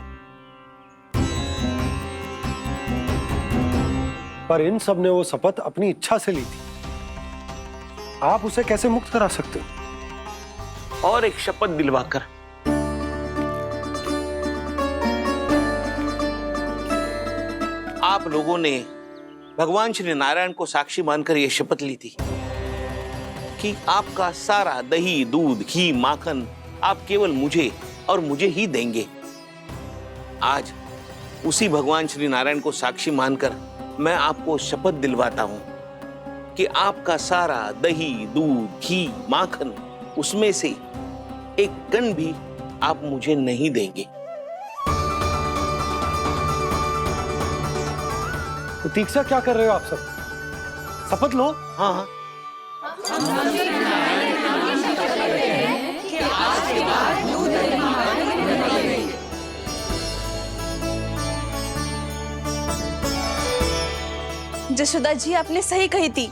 पर इन सब ने वो शपथ अपनी इच्छा से ली थी, आप उसे कैसे मुक्त करा सकते हो? और एक शपथ दिलवाकर। आप लोगों ने भगवान श्री नारायण को साक्षी मानकर यह शपथ ली थी कि आपका सारा दही, दूध, घी, माखन आप केवल मुझे और मुझे ही देंगे। आज उसी भगवान श्री नारायण को साक्षी मानकर मैं आपको शपथ दिलवाता हूं कि आपका सारा दही, दूध, घी, माखन उसमें से एक कण भी आप मुझे नहीं देंगे। प्रतीक्षा क्या कर रहे हो आप सब? शपथ लो। हाँ हाँ। जशोदा जी, आपने सही कही थी।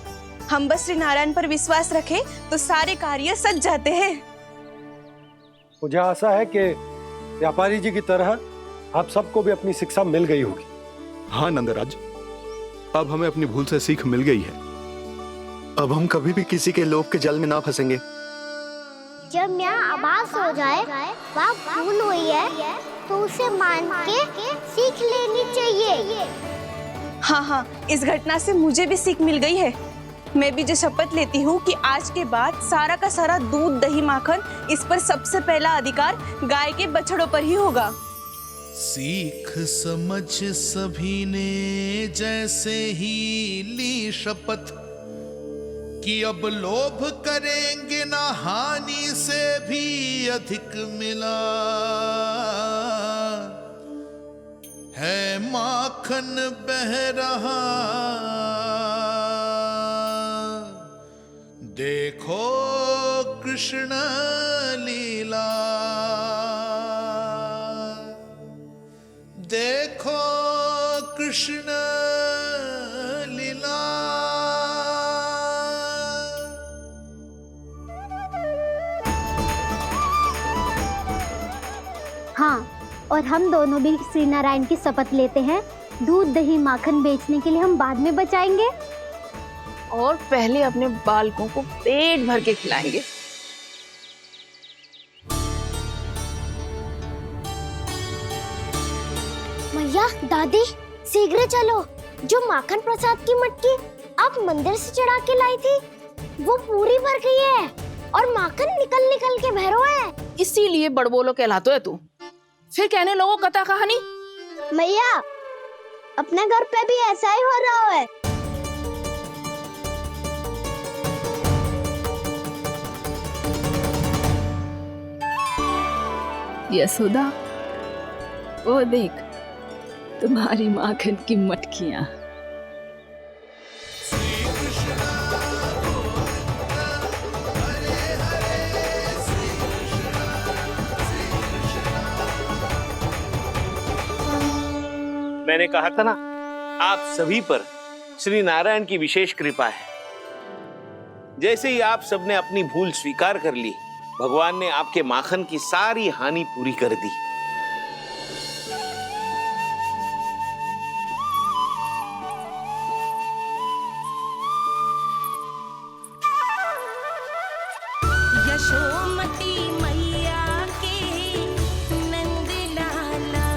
हम बस श्री नारायण पर विश्वास रखें तो सारे कार्य सज जाते हैं। मुझे आशा है कि व्यापारी जी की तरह आप सबको भी अपनी शिक्षा मिल गई होगी। हाँ नंदराज, अब हमें अपनी भूल से सीख मिल गई है। अब हम कभी भी किसी के लोभ के जल में ना फंसेंगे। जब यहाँ आभास हो जाए वह भूल हुई है तो उसे मान के सीख लेनी चाहिए। हाँ हाँ, इस घटना से मुझे भी सीख मिल गई है। मैं भी जो शपथ लेती हूँ कि आज के बाद सारा का सारा दूध, दही, माखन इस पर सबसे पहला अधिकार गाय के बछड़ों पर ही होगा। सीख समझ सभी ने जैसे ही ली शपथ कि अब लोभ करेंगे ना हानि से भी अधिक मिला है, माखन बह रहा देखो कृष्ण लीला, देखो कृष्ण लीला। हाँ, और हम दोनों भी श्री नारायण की शपथ लेते हैं, दूध, दही, माखन बेचने के लिए हम बाद में बचाएंगे और पहले अपने बालकों को पेट भर के खिलाएंगे। मैया, दादी, शीघ्र चलो। जो माखन प्रसाद की मटकी आप मंदिर से चढ़ा के लाई थी वो पूरी भर गई है और माखन निकल निकल के बह रहा है। इसीलिए बड़बोलो कहलाते है तू। फिर कहने लोगों कथा कहानी। मैया, अपने घर पे भी ऐसा ही हो रहा है। यशोदा, वो देख तुम्हारी माखन की मटकियां। मैंने कहा था ना, आप सभी पर श्री नारायण की विशेष कृपा है। जैसे ही आप सबने अपनी भूल स्वीकार कर ली, भगवान ने आपके माखन की सारी हानि पूरी कर दी। यशोमती मैया के नंद लाला,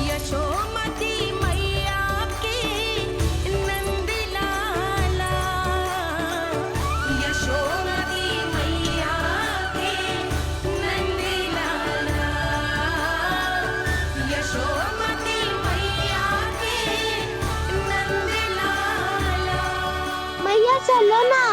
यशोमती मैया के नंद लाला, यशोमती मैया के नंद लाला, यशोमती मैया के नंद लाला। मैया चलो ना।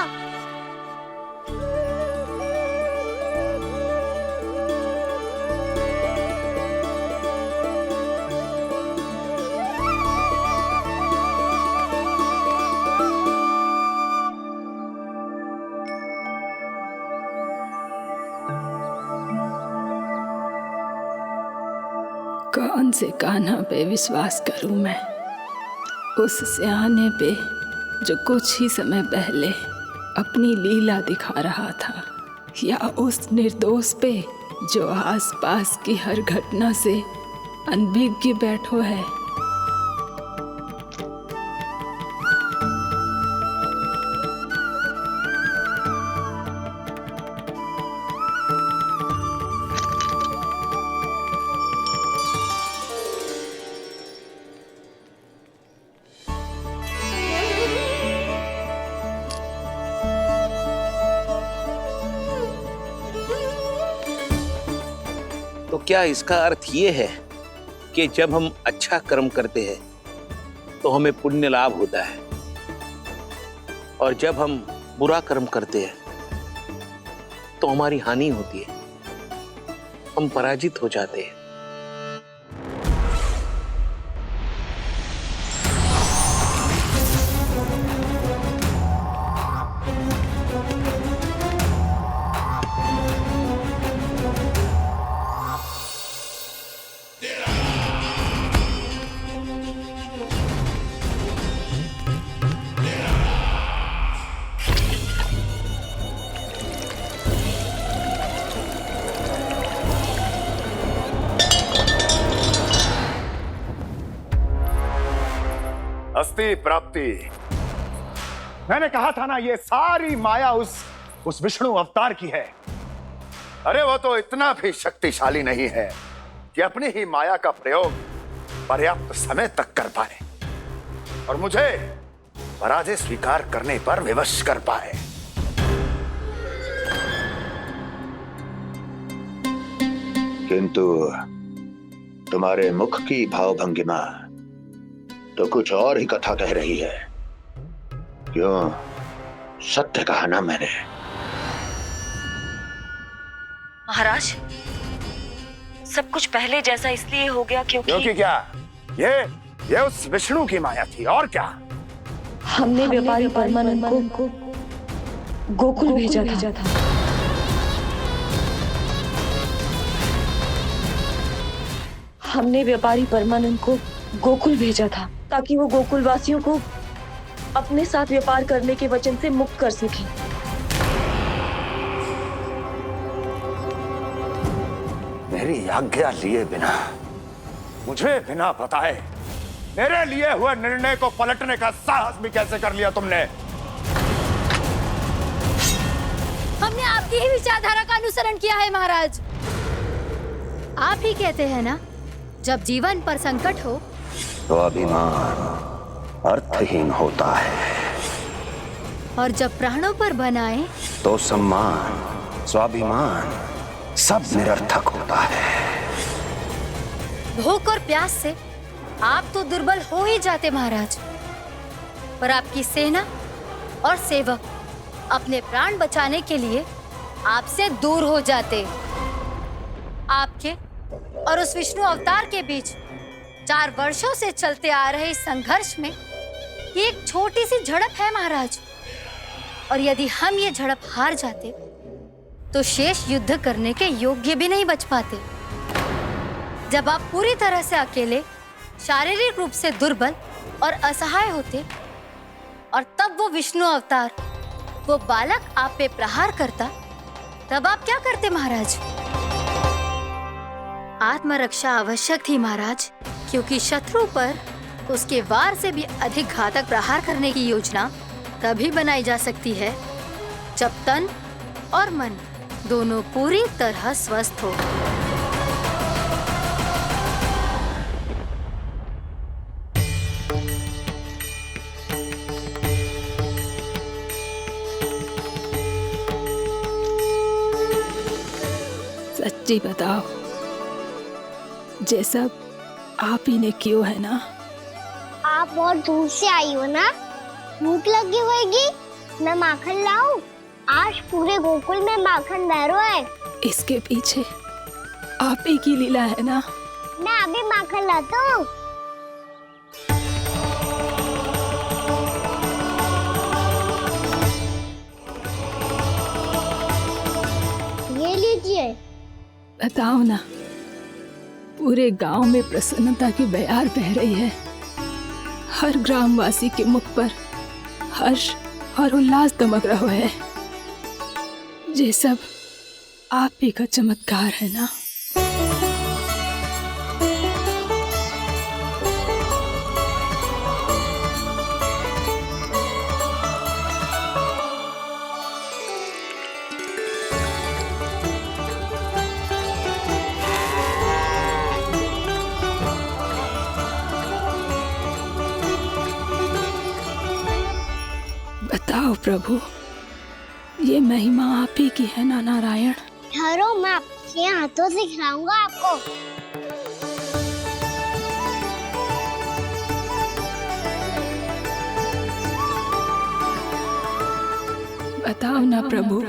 कौन से कान्हा पे विश्वास करूं मैं, उस सियाने पे जो कुछ ही समय पहले अपनी लीला दिखा रहा था या उस निर्दोष पे जो आसपास की हर घटना से अनभिज्ञ बैठो है। तो क्या इसका अर्थ ये है कि जब हम अच्छा कर्म करते हैं तो हमें पुण्य लाभ होता है, और जब हम बुरा कर्म करते हैं तो हमारी हानि होती है, हम पराजित हो जाते हैं। अस्ति प्राप्ति। मैंने कहा था ना, ये सारी माया उस विष्णु अवतार की है। अरे वो तो इतना भी शक्तिशाली नहीं है कि अपनी ही माया का प्रयोग पर्याप्त समय तक कर पाए और मुझे पराजय स्वीकार करने पर विवश कर पाए। किंतु तुम्हारे मुख की भावभंगिमा तो कुछ और ही कथा कह रही है। क्यों? सत्य कहा ना मैंने। महाराज, सब कुछ पहले जैसा इसलिए हो गया क्योंकि क्या? ये उस विष्णु की माया थी, और क्या? हमने व्यापारी परमानंद को गोकुल भेजा था। हमने व्यापारी परमानंद को गोकुल भेजा था ताकि वो गोकुल वासियों को अपने साथ व्यापार करने के वचन से मुक्त कर सके। मेरी आज्ञा लिए बिना, मुझे बिना बताए मेरे लिए हुए निर्णय को पलटने का साहस भी कैसे कर लिया तुमने? हमने आपकी ही विचारधारा का अनुसरण किया है महाराज। आप ही कहते हैं ना, जब जीवन पर संकट हो तो अभिमान अर्थहीन होता है, और जब प्राणों पर बनाए तो सम्मान स्वाभिमान सब निरर्थक होता है। भूख और प्यास से आप तो दुर्बल हो ही जाते महाराज, पर आपकी सेना और सेवक अपने प्राण बचाने के लिए आपसे दूर हो जाते। आपके और उस विष्णु अवतार के बीच 4 वर्षों से चलते आ रहे इस संघर्ष में ये एक छोटी सी झड़प है महाराज, और यदि हम ये झड़प हार जाते तो शेष युद्ध करने के योग्य भी नहीं बच पाते। जब आप पूरी तरह से अकेले, शारीरिक रूप से दुर्बल और असहाय होते, और तब वो विष्णु अवतार, वो बालक आप पे प्रहार करता, तब आप क्या करते महाराज? आत्मरक्षा आवश्यक थी महाराज, क्योंकि शत्रु पर उसके वार से भी अधिक घातक प्रहार करने की योजना तभी बनाई जा सकती है जब तन और मन दोनों पूरी तरह स्वस्थ हो। सच्ची बताओ, जैसा आप ही ने किया है ना? आप बहुत दूर से आई हो ना, भूख लगी होगी। मैं माखन लाऊं? आज पूरे गोकुल में माखन बह रहा है। इसके पीछे आप ही की लीला है ना? मैं अभी माखन लाता हूँ। ये लीजिए। बताओ ना, पूरे गांव में प्रसन्नता की बयार बह रही है। हर ग्रामवासी के मुख पर हर्ष और उल्लास दमक रहो है। ये सब आप ही का चमत्कार है ना। बताओ प्रभु, ये महिमा आप ही की है ना नारायण? ठहरो, मैं आपके हाथों से खिलाऊंगा आपको। बताओ ना प्रभु,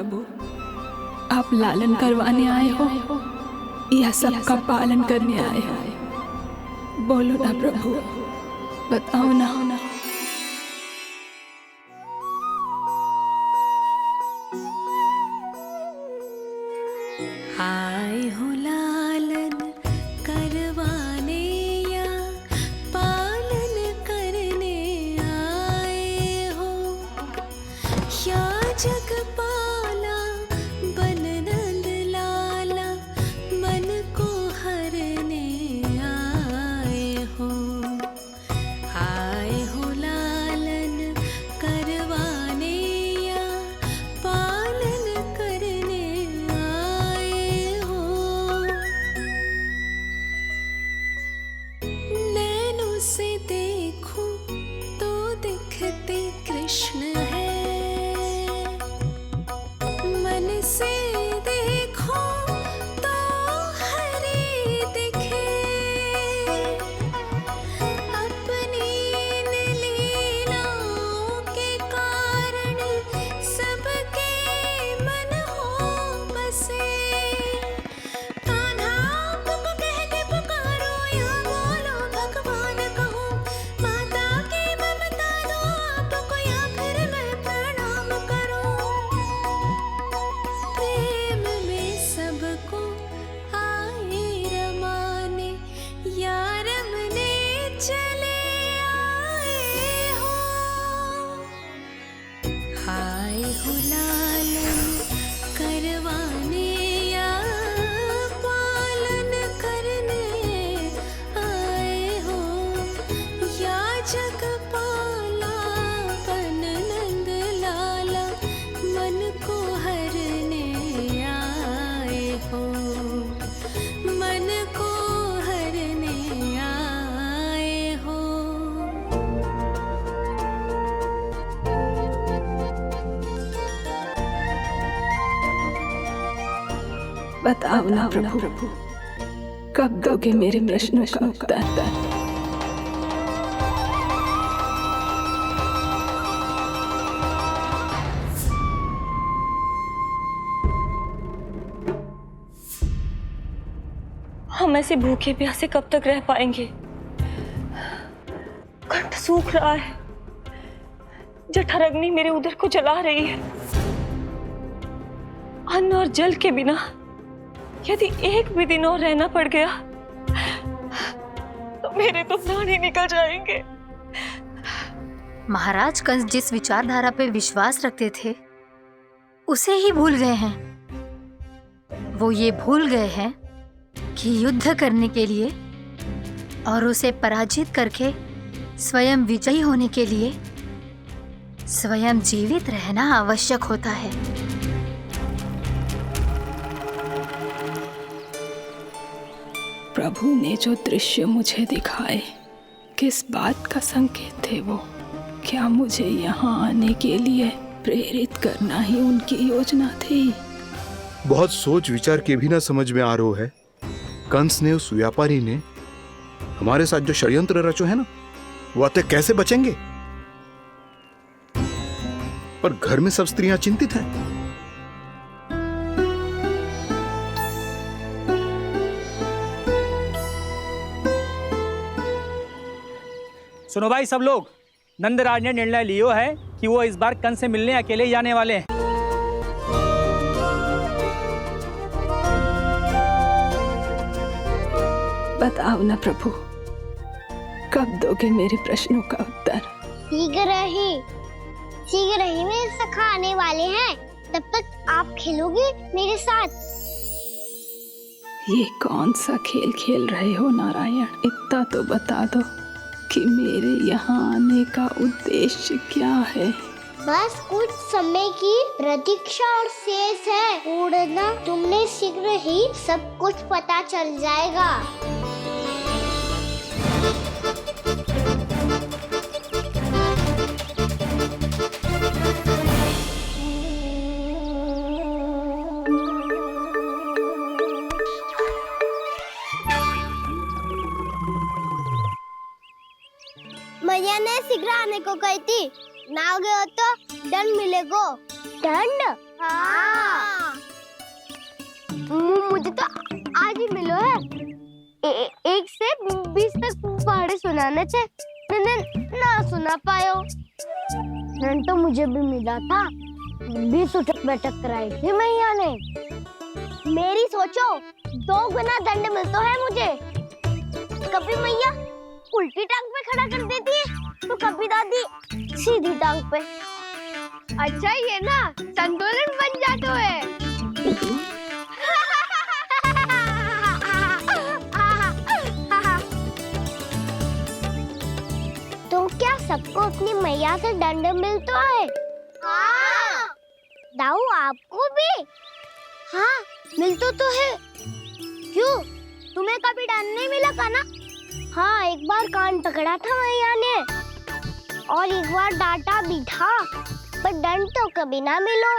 आप लालन करवाने आए हो या सबका पालन करने आए हो? बोलो ना प्रभु, बताओ ना। आए हो लालन करवाने या पालन करने आए हो, या जगपाला बन नंद लाला मन को हरने आए हो। आए हो लालन करवाने या पालन करने आए हो। नैनों से देखूं तो दिखते कृष्ण है, मन से देखो तो हरि दिखे। अपनी इन लीलाओं के कारण सबके मन हो बसे। कान्हा आपको कह के पुकारो या बोलो भगवान कहो, माता की ममता दो आपको या फिर मैं प्रणाम करूं। प्रेम में सबको आए रमाने, या रमने चले आए हो। आए हो लालन करवाने या पालन करने आए हो, या जगपाला बन नंद लाला मन को हरने आए हो। मन को हरने आए हो। बताओ ना प्रभु, कब दोगे मेरे प्रश्नों का उत्तर? हम ऐसे भूखे प्यासे कब तक रह पाएंगे? कंठ सूख रहा है, जठराग्नि मेरे उदर को जला रही है। अन्न और जल के बिना यदि एक भी दिन और रहना पड़ गया तो मेरे तो प्राण ही निकल जाएंगे। महाराज कंस जिस विचारधारा पे विश्वास रखते थे उसे ही भूल गए हैं। वो ये भूल गए हैं कि युद्ध करने के लिए और उसे पराजित करके स्वयं विजयी होने के लिए स्वयं जीवित रहना आवश्यक होता है। प्रभु ने जो दृश्य मुझे दिखाए, किस बात का संकेत थे वो? क्या मुझे यहाँ आने के लिए प्रेरित करना ही उनकी योजना थी? बहुत सोच विचार के भी ना समझ में आ रहा है। कंस ने, उस व्यापारी ने हमारे साथ जो षड्यंत्र रचो है ना, वो आते कैसे बचेंगे? पर घर में सब स्त्रियां चिंतित हैं। सुनो भाई सब लोग, नंदराज ने निर्णय लियो है कि वो इस बार कंस से मिलने अकेले ही जाने वाले हैं। बताओ ना प्रभु, कब दोगे मेरे प्रश्नों का उत्तर? शीघ्र ही, शीघ्र ही मेरे सखा आने वाले हैं, तब तक आप खेलोगे मेरे साथ। ये कौन सा खेल खेल रहे हो नारायण? इतना तो बता दो कि मेरे यहाँ आने का उद्देश्य क्या है? बस कुछ समय की प्रतीक्षा और शेष है। उड़ना तुमने शीघ्र ही सब कुछ पता चल जाएगा। मैया ने शीघ्र आने को कही थी, ना आ गए हो तो दंड मिलेगा। दंड? हाँ। मुझे तो आज ही मिलो है। 1 से 20 तक पहाड़े सुनाने थे, मैंने ना सुना पायो। दंड तो मुझे भी मिला था, 20 उठक बैठक कराई थी मैया ने। मेरी सोचो 2 गुना दंड मिलता है मुझे। कभी मैया उल्टी टांग पे खड़ा कर देती है, तो कभी दादी सीधी टांग पे। अच्छा ये ना संतुलन बन जाता है। तो क्या सबको अपनी मैया से दंड मिलता है? हाँ। दाऊ आपको भी? हाँ मिलता तो है। क्यों, तुम्हें कभी दंड नहीं मिला का ना? हाँ, एक बार कान पकड़ा था मैया ने और एक बार डांटा भी था, पर दंड तो कभी ना मिलो।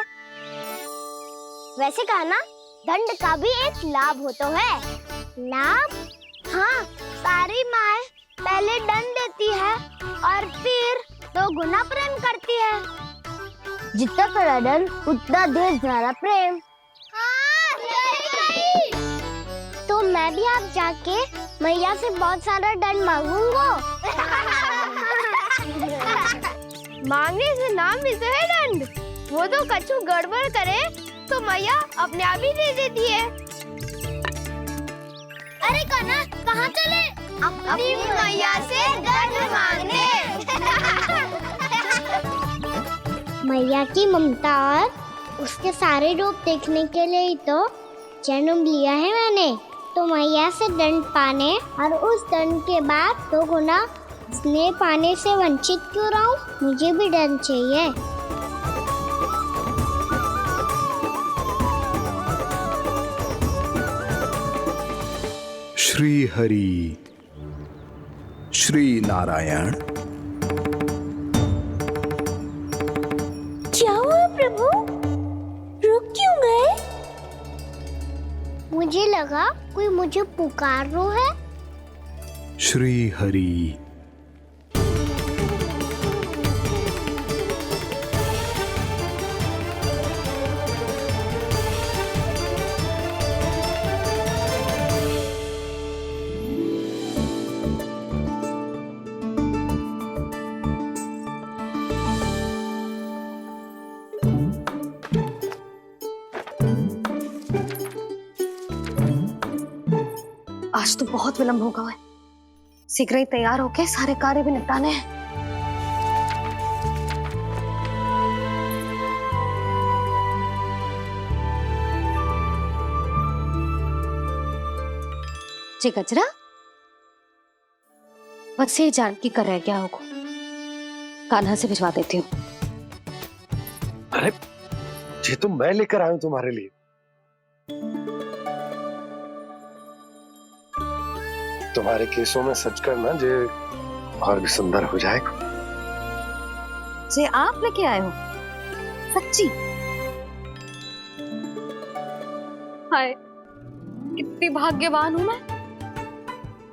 वैसे कहा ना, दंड का भी एक लाभ होता है। लाभ? हाँ, सारी माँ पहले दंड देती है और फिर 2 गुना प्रेम करती है। जितना बड़ा दंड उतना ढेर सारा प्रेम। हाँ, सही। तो मैं भी आप जाके मैया से बहुत सारा दंड मांगूंगा। मांगने से ना मिलता है दंड, वो तो कछु गड़बड़ करे तो मैया अपने आप ही दे देती है। अरे कान्हा, कहाँ चले? अपनी मैया से दंड मांगने। मैया की ममता और उसके सारे रूप देखने के लिए ही तो जन्म लिया है मैंने। तो मैया से दंड पाने और उस दंड के बाद 2 गुना स्नेह पाने से वंचित क्यों रहूं? मुझे भी दंड चाहिए। श्री हरि, श्री नारायण। क्या हुआ प्रभु? रुक क्यों गए? मुझे लगा कोई मुझे पुकार रहा है। श्री हरि। आज तो बहुत विलंब होगा है, शीघ्र ही तैयार होके सारे कार्य भी निपटाने हैं। जी गजरा, बस ये जानकी कर रह गया होगा, कान्हा से भिजवा देती हूँ। अरे ये तो मैं लेकर आया हूं तुम्हारे लिए। तुम्हारे केसों में सच करना जे और भी सुंदर हो जाएगा। जे आप लेके आए हो? सच्ची? हाय, कितनी भाग्यवान हूं मैं।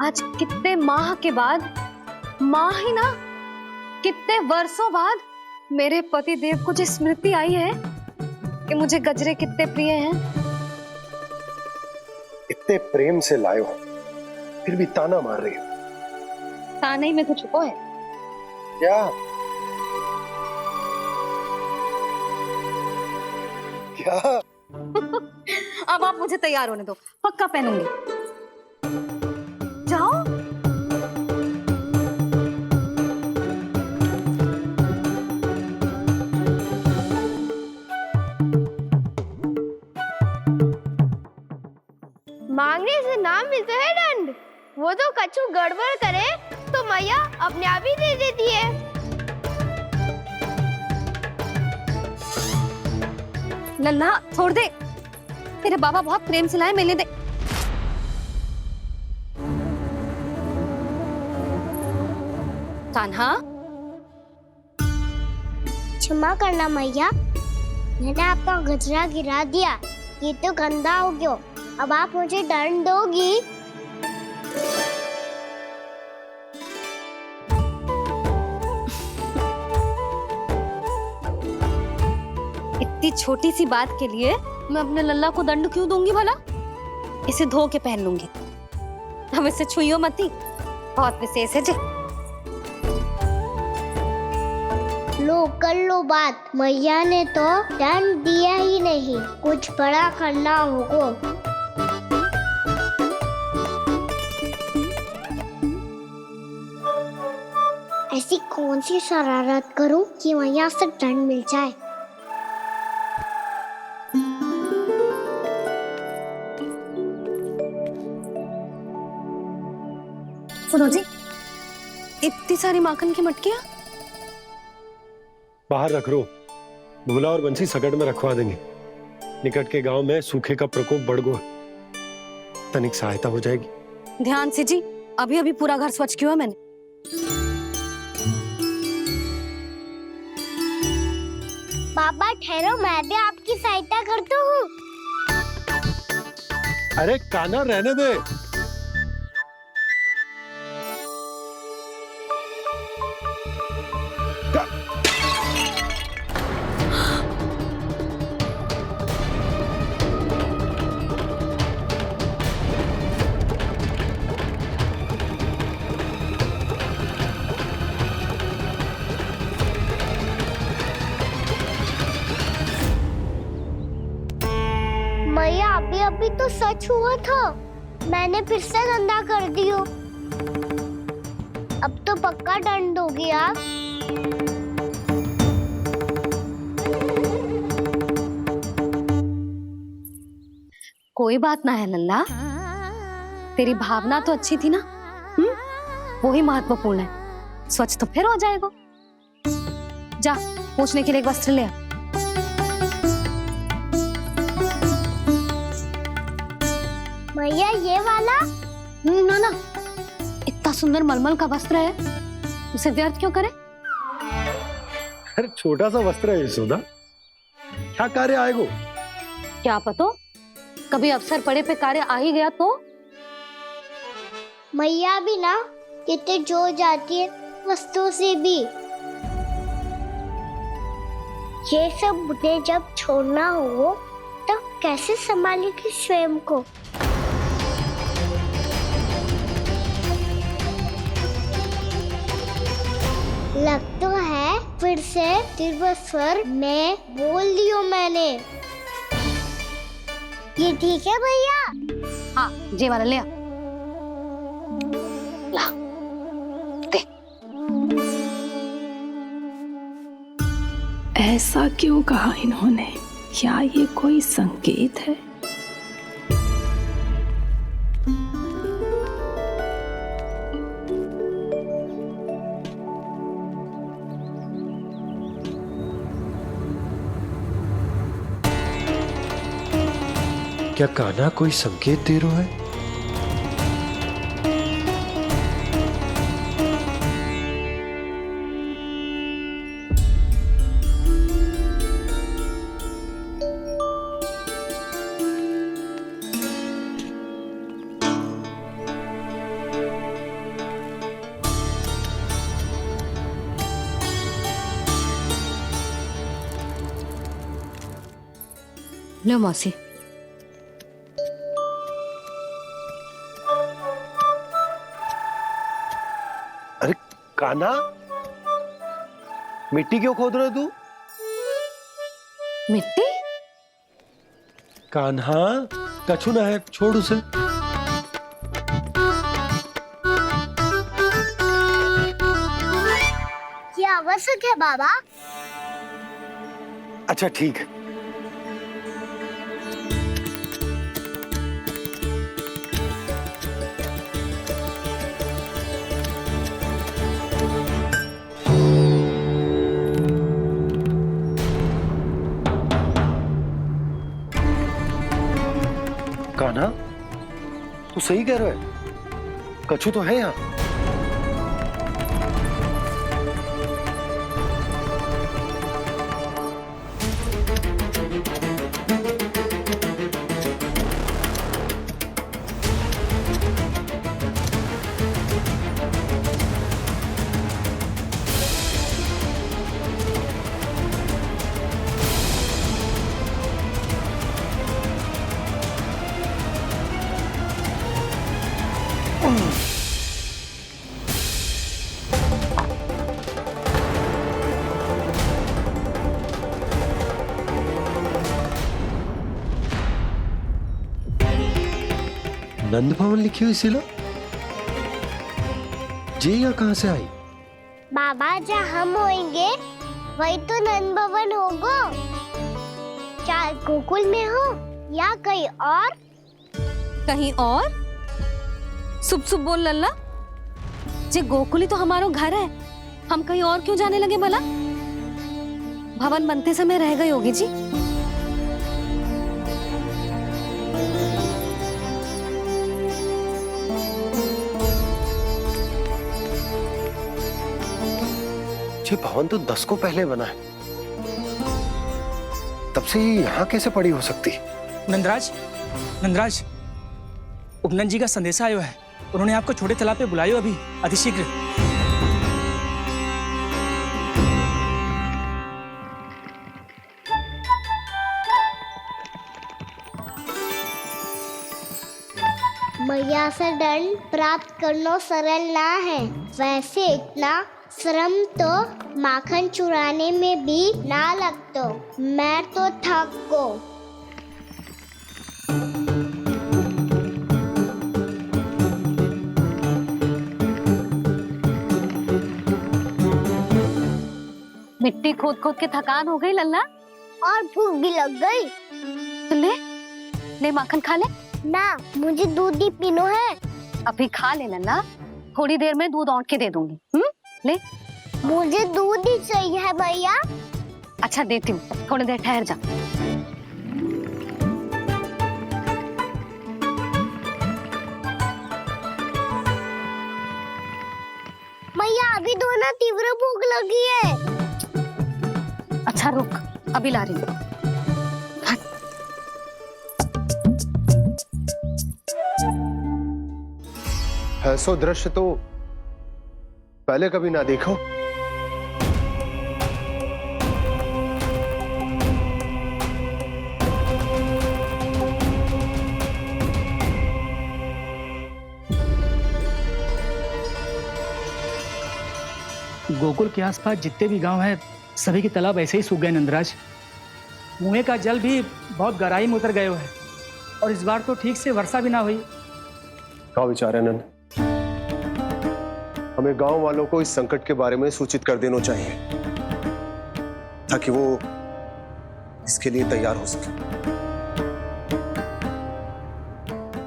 आज कितने माह के बाद, माह ही ना, कितने वर्षों बाद मेरे पति देव को जो स्मृति आई है कि मुझे गजरे कितने प्रिय हैं। इतने प्रेम से लाए हो, फिर भी ताना मार रही हो। ताने ही में तो छुपो है। क्या? क्या? अब आप मुझे तैयार होने दो, पक्का पहनूंगी। जाओ। मांगने से ना मिलता है दंड। वो तो कछु गड़बड़ करे तो मैया अपने आप ही दे देती है। लल्ला छोड़ दे, तेरे बाबा बहुत प्रेम से लाए, मिलने दे। कान्हा, क्षमा करना मैया, मैंने आपका गजरा गिरा दिया, ये तो गंदा हो गया। अब आप मुझे दंड दोगी? इतनी छोटी सी बात के लिए मैं अपने लल्ला को दंड क्यों दूंगी भला? इसे धो के पहन लूंगी। अब इसे छुइयो मती, बहुत विशेष है जी। लो कर लो बात, मैया ने तो दंड दिया ही नहीं, कुछ बड़ा करना होगा। ऐसी कौन सी शरारत करूं कि मैया से दंड मिल जाए? सुनो जी, इतनी सारी माखन की मटकियां बाहर रख रो, भूला और बंसी सकट में रखवा देंगे। निकट के गांव में सूखे का प्रकोप बढ़ गया, तनिक सहायता हो जाएगी। ध्यान से जी, अभी अभी पूरा घर स्वच्छ किया मैंने। पापा ठहरो, मैं भी आपकी सहायता करता हूँ। अरे कान्हा रहने दे। मैया अभी अभी तो सच हुआ था, मैंने फिर से गंदा कर दियो। अब तो पक्का दंड दोगी आप। कोई बात ना है लल्ला, तेरी भावना तो अच्छी थी ना, वो ही महत्वपूर्ण है। स्वच्छ तो फिर हो जाएगा। जा पोंछने के लिए एक वस्त्र ले आ। मैया ये वाला? ना ना, इतना सुंदर मलमल का वस्त्र है, उसे व्यर्थ क्यों करे? अरे छोटा सा वस्त्र है यशोदा, क्या कार्य आएगा? क्या पता, कभी अवसर पड़े पे कार्य आ ही गया तो? मैया भी ना कितने जो जाती है वस्तुओं से भी। ये सब मुझे जब छोड़ना हो तो कैसे संभालेगी स्वयं को? लग तो है फिर से तीव्र स्वर में बोल दियो मैंने। ये ठीक है भैया? हाँ, ये वाला ले आ। ला, दे। ऐसा क्यों कहा इन्होंने? क्या ये कोई संकेत है? क्या कान्हा कोई संकेत दे रहा है? लो मौसी। अरे कान्हा, मिट्टी क्यों खोद रहे तू? मिट्टी? कान्हा, कछु ना है, छोड़ उसे। ये आवश्यक है बाबा। अच्छा ठीक है। तू सही कह रहा है, कछु तो है यहाँ। नंद भवन लिखी हुई सिला जी या कहां से आई? बाबा जहाँ हम होंगे वही तो नंद भवन होगा। चाहे गोकुल में हो या कहीं और। कहीं और? सुब सुब बोल लल्ला, जे गोकुल ही तो हमारो घर है, हम कहीं और क्यों जाने लगे भला? भवन बनते समय रह गई होगी जी। ये भवन तो 10 को पहले बना है, तब से ये यहाँ कैसे पड़ी हो सकती? नंदराज, नंदराज, उपनंद जी का संदेशा आयो है। उन्होंने आपको छोटे तालाब पे बुलायो अभी अतिशीघ्र। मैया से दंड प्राप्त करना सरल ना है। वैसे इतना श्रम तो माखन चुराने में भी ना लगतो। मैं तो थक गो। मिट्टी खोद खोद के थकान हो गई लल्ला, और भूख भी लग गई। तो ले माखन खा ले। ना, मुझे दूध ही पीनो है। अभी खा ले लल्ला, थोड़ी देर में दूध औंट के दे दूंगी। ले। मुझे दूध ही चाहिए भैया। अच्छा देती हूँ, थोड़ी देर ठहर जा। मैया अभी तो ना तीव्र भूख लगी है। अच्छा रुक, अभी ला रही हूँ। ऐसा दृश्य तो पहले कभी ना देखो। गोकुल के आसपास जितने भी गांव हैं सभी के तालाब ऐसे ही सूख गए नंदराज। कुएं का जल भी बहुत गहराई में उतर गए है और इस बार तो ठीक से वर्षा भी ना हुई। क्या विचार है नंद? हमें गांव वालों को इस संकट के बारे में सूचित कर देना चाहिए ताकि वो इसके लिए तैयार हो सके।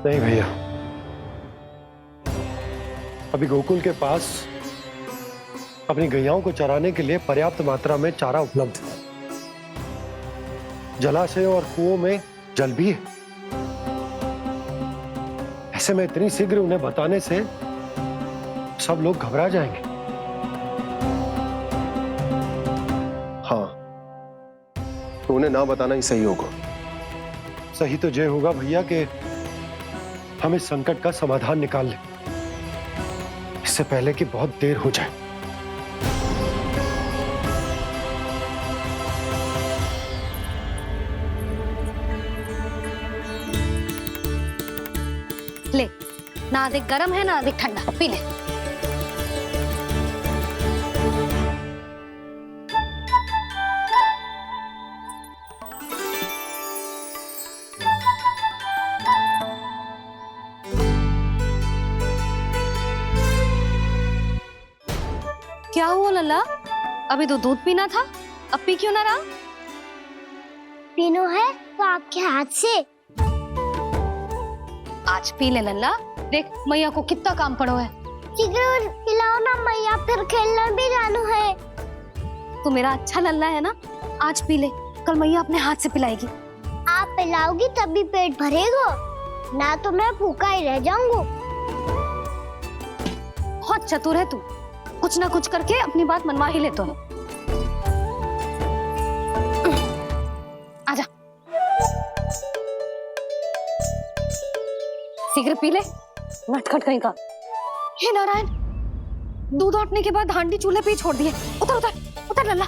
नहीं भैया, अभी गोकुल के पास अपनी गैयाओं को चराने के लिए पर्याप्त मात्रा में चारा उपलब्ध है। जलाशय और कुओं में जल भी है। ऐसे में इतनी शीघ्र उन्हें बताने से सब लोग घबरा जाएंगे। हाँ, तो उन्हें ना बताना ही सही होगा। सही तो ये होगा भैया कि हम इस संकट का समाधान निकाल लें, इससे पहले कि बहुत देर हो जाए। ले, ना अधिक गर्म है ना अधिक ठंडा, पी ले। क्या हुआ लल्ला? अभी तो दूध पीना था, अब पी क्यों ना रहा? पीनो है तो आपके हाथ से। आज पी ले लल्ला, देख मैया को कितना काम पड़ो है। शीघ्र खिलाओ ना मैया, फिर खेलने भी जानो है। तू मेरा अच्छा लल्ला है ना, आज पी ले, कल मैया अपने हाथ से पिलाएगी। आप पिलाओगी तभी पेट भरेगा। ना तो मैं भूखा ही रह जाऊंगा। बहुत चतुर है तू, कुछ ना कुछ करके अपनी बात मनवा ही लेता है। आजा, शीघ्र पी ले, नटखट कहीं का। हे नारायण, दूध औटने के बाद हांडी चूल्हे पे ही छोड़ दिए। उतर उतर उतर लल्ला।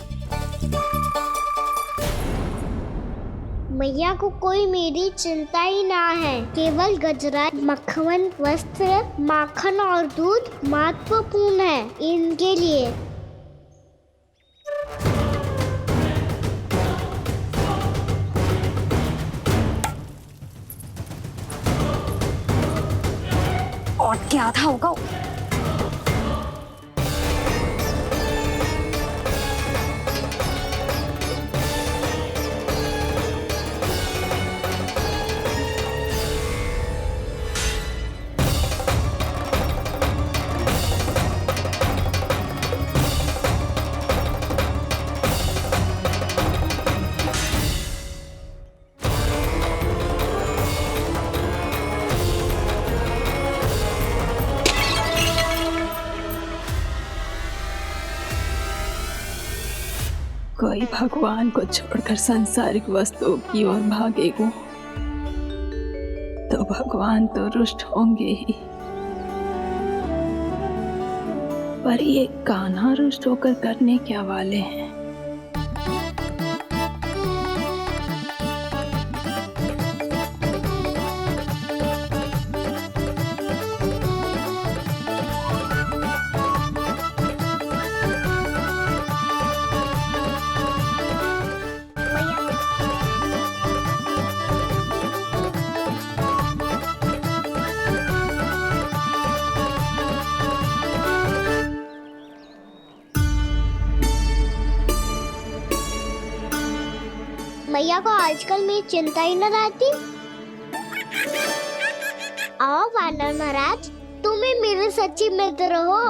मैया को कोई मेरी चिंता ही ना है। केवल गजरा, मक्खन, वस्त्र, माखन और दूध महत्वपूर्ण है इनके लिए। और क्या था होगा। कोई भगवान को छोड़कर सांसारिक वस्तुओं की ओर भागेगा तो भगवान तो रुष्ट होंगे ही, पर ये कान्हा रुष्ट होकर करने क्या वाले हैं। मैया को आजकल मेरी चिंता ही न रहती। आओ वानर महाराज, तुम ही मेरे सच्ची मित्र हो,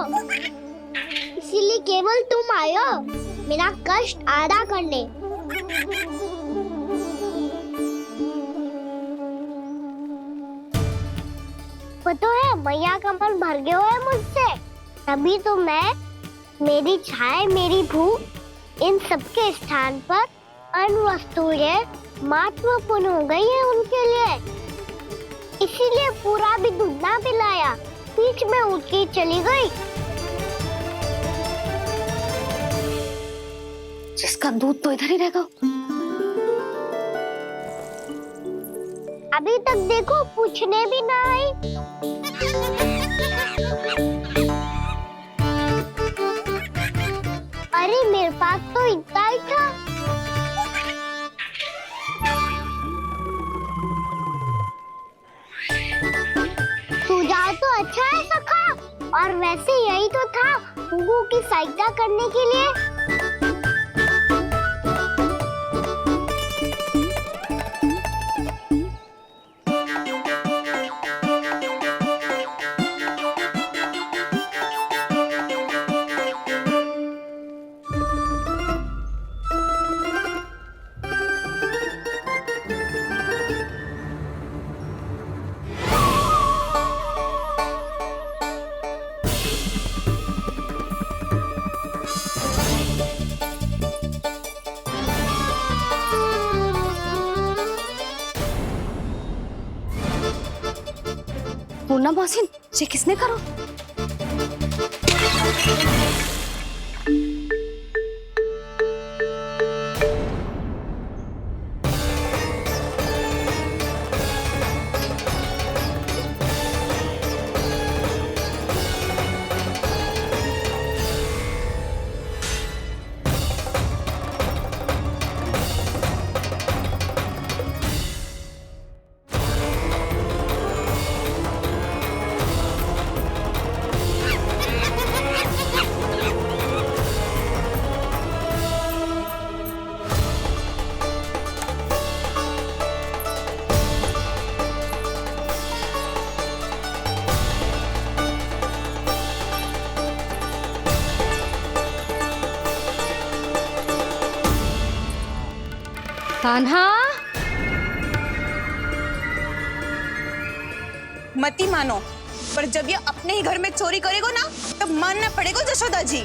इसीलिए केवल तुम आयो मेरा कष्ट आधा करने। पता है मैया का मन भर गया है मुझसे, तभी तो मैं, मेरी छाया, मेरी भूख, इन सबके स्थान पर अन्य वस्तुएं महत्वपूर्ण हो गई है उनके लिए। इसीलिए पूरा भी दूध ना पिलाया, बीच में उठ के चली गई। जिसका दूध तो इधर ही रहेगा। अभी तक देखो पूछने भी ना आई। अरे मेरे पास तो इतना ही था। सुझाव तो अच्छा है सखा, और वैसे यही तो था गुगु की सहायता करने के लिए। पूर्णा मौसी, ये किसने करो? कान्हा, मत ही मानो, पर जब ये अपने ही घर में चोरी करेगो ना तब मानना पड़ेगा जशोदा जी।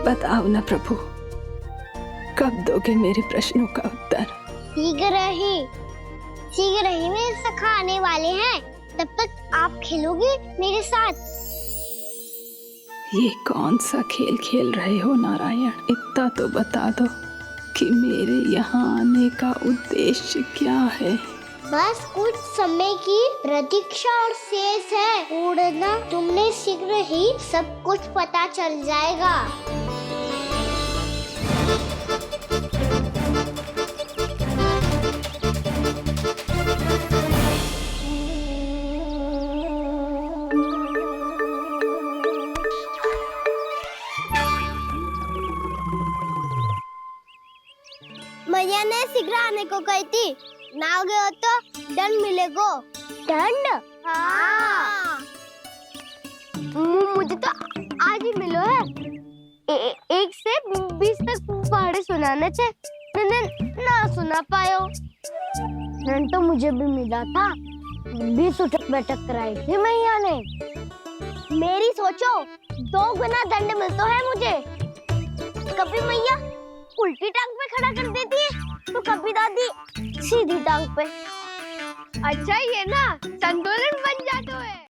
बताओ ना प्रभु, कब दोगे मेरे प्रश्नों का उत्तर? शीघ्र ही मेरे सखा आने वाले हैं, तब तक आप खेलोगे मेरे साथ। ये कौन सा खेल खेल रहे हो नारायण? इतना तो बता दो कि मेरे यहाँ आने का उद्देश्य क्या है? बस कुछ समय की प्रतीक्षा और शेष है। उड़ना तुमने शीघ्र ही सब कुछ पता चल जाएगा। मैया ने शीघ्र आने को कही थी, ना हो गए हो तो दंड मिलेगा। दंड? हाँ। मुझे तो आज ही मिलो है। 1 से 20 तक पहाड़े सुनाने थे, मैंने ना सुना पायो। दंड तो मुझे भी मिला था, 20 उठक बैठक कराई थी मैया ने। मेरी सोचो 2 गुना दंड मिलता है मुझे। कभी मैया उल्टी टांग पे खड़ा कर देती है तो कभी दादी सीधी टांग पे। अच्छा ये ना संतुलन बन जाता